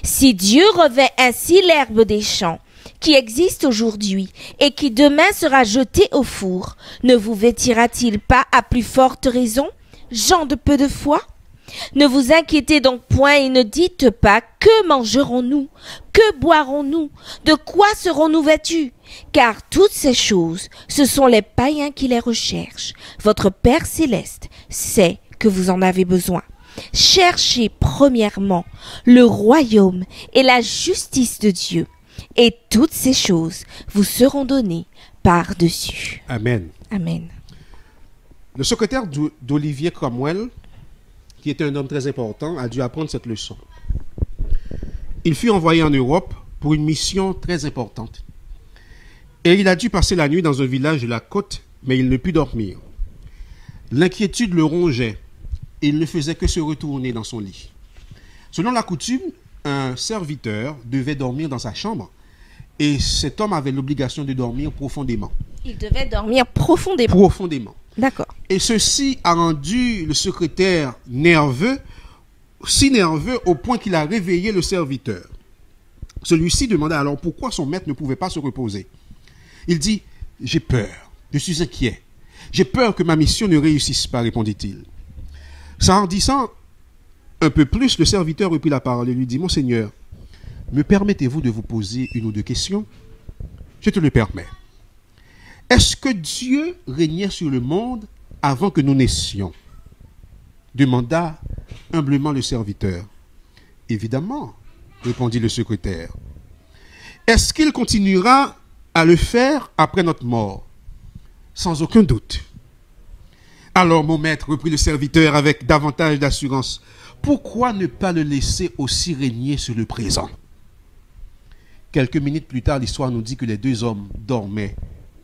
Si Dieu revêt ainsi l'herbe des champs, qui existe aujourd'hui et qui demain sera jetée au four, ne vous vêtira-t-il pas à plus forte raison, gens de peu de foi? Ne vous inquiétez donc point et ne dites pas « Que mangerons-nous? Que boirons-nous? De quoi serons-nous vêtus ?» Car toutes ces choses, ce sont les païens qui les recherchent. Votre Père céleste sait que vous en avez besoin. Cherchez premièrement le royaume et la justice de Dieu, et toutes ces choses vous seront données par-dessus. Amen. Amen. Le secrétaire d'Olivier Cromwell, qui était un homme très important, a dû apprendre cette leçon. Il fut envoyé en Europe pour une mission très importante. Et il a dû passer la nuit dans un village de la côte, mais il ne put dormir. L'inquiétude le rongeait et il ne faisait que se retourner dans son lit. Selon la coutume, un serviteur devait dormir dans sa chambre et cet homme avait l'obligation de dormir profondément. Il devait dormir profondément. Profondément. D'accord. Et ceci a rendu le secrétaire nerveux, si nerveux au point qu'il a réveillé le serviteur. Celui-ci demanda alors pourquoi son maître ne pouvait pas se reposer. Il dit « J'ai peur, je suis inquiet. J'ai peur que ma mission ne réussisse pas, répondit-il. S'enhardissant un peu plus, le serviteur reprit la parole et lui dit, « Mon Seigneur, me permettez-vous de vous poser une ou deux questions? Je te le permets. Est-ce que Dieu régnait sur le monde avant que nous naissions? » demanda humblement le serviteur. « Évidemment, répondit le secrétaire. Est-ce qu'il continuera à le faire après notre mort? Sans aucun doute. Alors, mon maître, reprit le serviteur avec davantage d'assurance, pourquoi ne pas le laisser aussi régner sur le présent? Quelques minutes plus tard, l'histoire nous dit que les deux hommes dormaient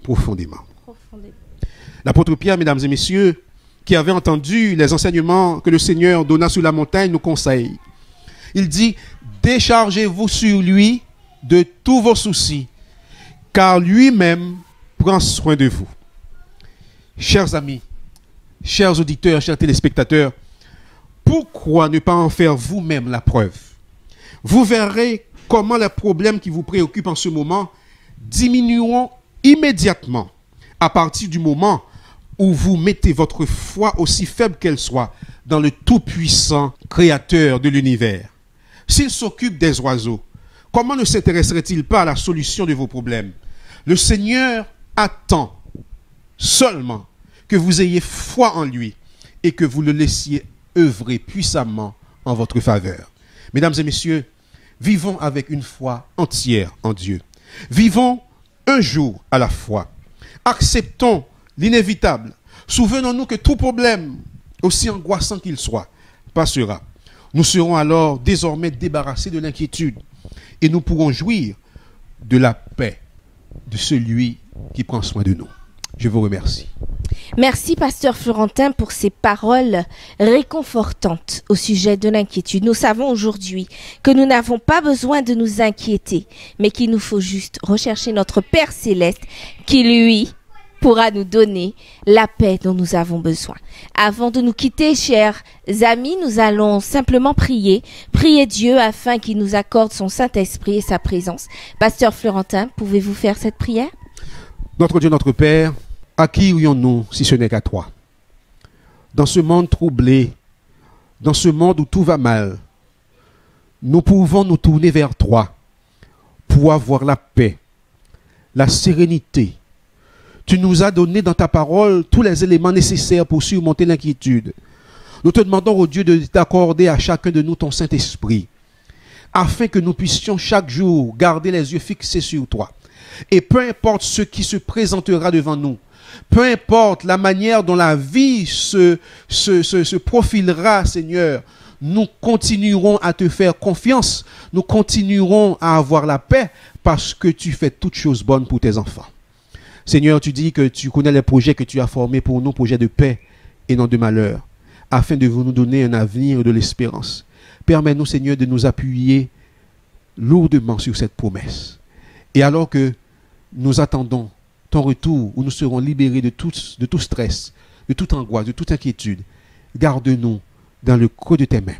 profondément. L'apôtre Pierre, mesdames et messieurs, qui avait entendu les enseignements que le Seigneur donna sur la montagne, nous conseille. Il dit, déchargez-vous sur lui de tous vos soucis, car lui-même prend soin de vous. Chers amis, chers auditeurs, chers téléspectateurs, pourquoi ne pas en faire vous-même la preuve? Vous verrez comment les problèmes qui vous préoccupent en ce moment diminueront immédiatement à partir du moment où vous mettez votre foi, aussi faible qu'elle soit, dans le tout-puissant créateur de l'univers. S'il s'occupe des oiseaux, comment ne s'intéresserait-il pas à la solution de vos problèmes? Le Seigneur attend seulement que vous ayez foi en lui et que vous le laissiez œuvrer puissamment en votre faveur. Mesdames et messieurs, vivons avec une foi entière en Dieu. Vivons un jour à la fois. Acceptons l'inévitable. Souvenons-nous que tout problème, aussi angoissant qu'il soit, passera. Nous serons alors désormais débarrassés de l'inquiétude et nous pourrons jouir de la paix de celui qui prend soin de nous. Je vous remercie. Merci, pasteur Florentin, pour ces paroles réconfortantes au sujet de l'inquiétude. Nous savons aujourd'hui que nous n'avons pas besoin de nous inquiéter, mais qu'il nous faut juste rechercher notre Père Céleste qui, lui, pourra nous donner la paix dont nous avons besoin. Avant de nous quitter, chers amis, nous allons simplement prier Dieu afin qu'il nous accorde son Saint-Esprit et sa présence. Pasteur Florentin, pouvez-vous faire cette prière? Notre Dieu, notre Père, à qui irions-nous si ce n'est qu'à toi? Dans ce monde troublé, dans ce monde où tout va mal, nous pouvons nous tourner vers toi pour avoir la paix, la sérénité. Tu nous as donné dans ta parole tous les éléments nécessaires pour surmonter l'inquiétude. Nous te demandons, ô Dieu, de t'accorder à chacun de nous ton Saint-Esprit, afin que nous puissions chaque jour garder les yeux fixés sur toi. Et peu importe ce qui se présentera devant nous, peu importe la manière dont la vie se profilera, Seigneur, nous continuerons à te faire confiance, nous continuerons à avoir la paix parce que tu fais toutes choses bonnes pour tes enfants. Seigneur, tu dis que tu connais les projets que tu as formés pour nous, projets de paix et non de malheur, afin de nous donner un avenir et de l'espérance. Permets-nous, Seigneur, de nous appuyer lourdement sur cette promesse. Et alors que nous attendons ton retour, où nous serons libérés de tout stress, de toute angoisse, de toute inquiétude, garde-nous dans le creux de tes mains.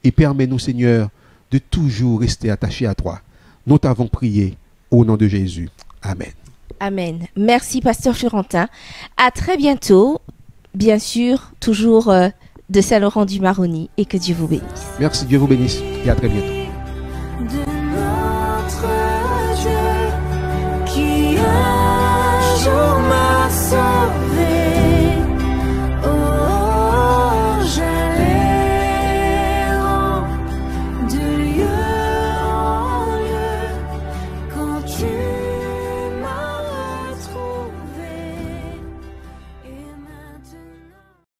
Et permets-nous, Seigneur, de toujours rester attachés à toi. Nous t'avons prié au nom de Jésus. Amen. Amen. Merci, pasteur Florentin. À très bientôt. Bien sûr, toujours de Saint-Laurent-du-Maroni, et que Dieu vous bénisse. Merci, Dieu vous bénisse et à très bientôt. De notre Dieu qui un jour m'a sauvé.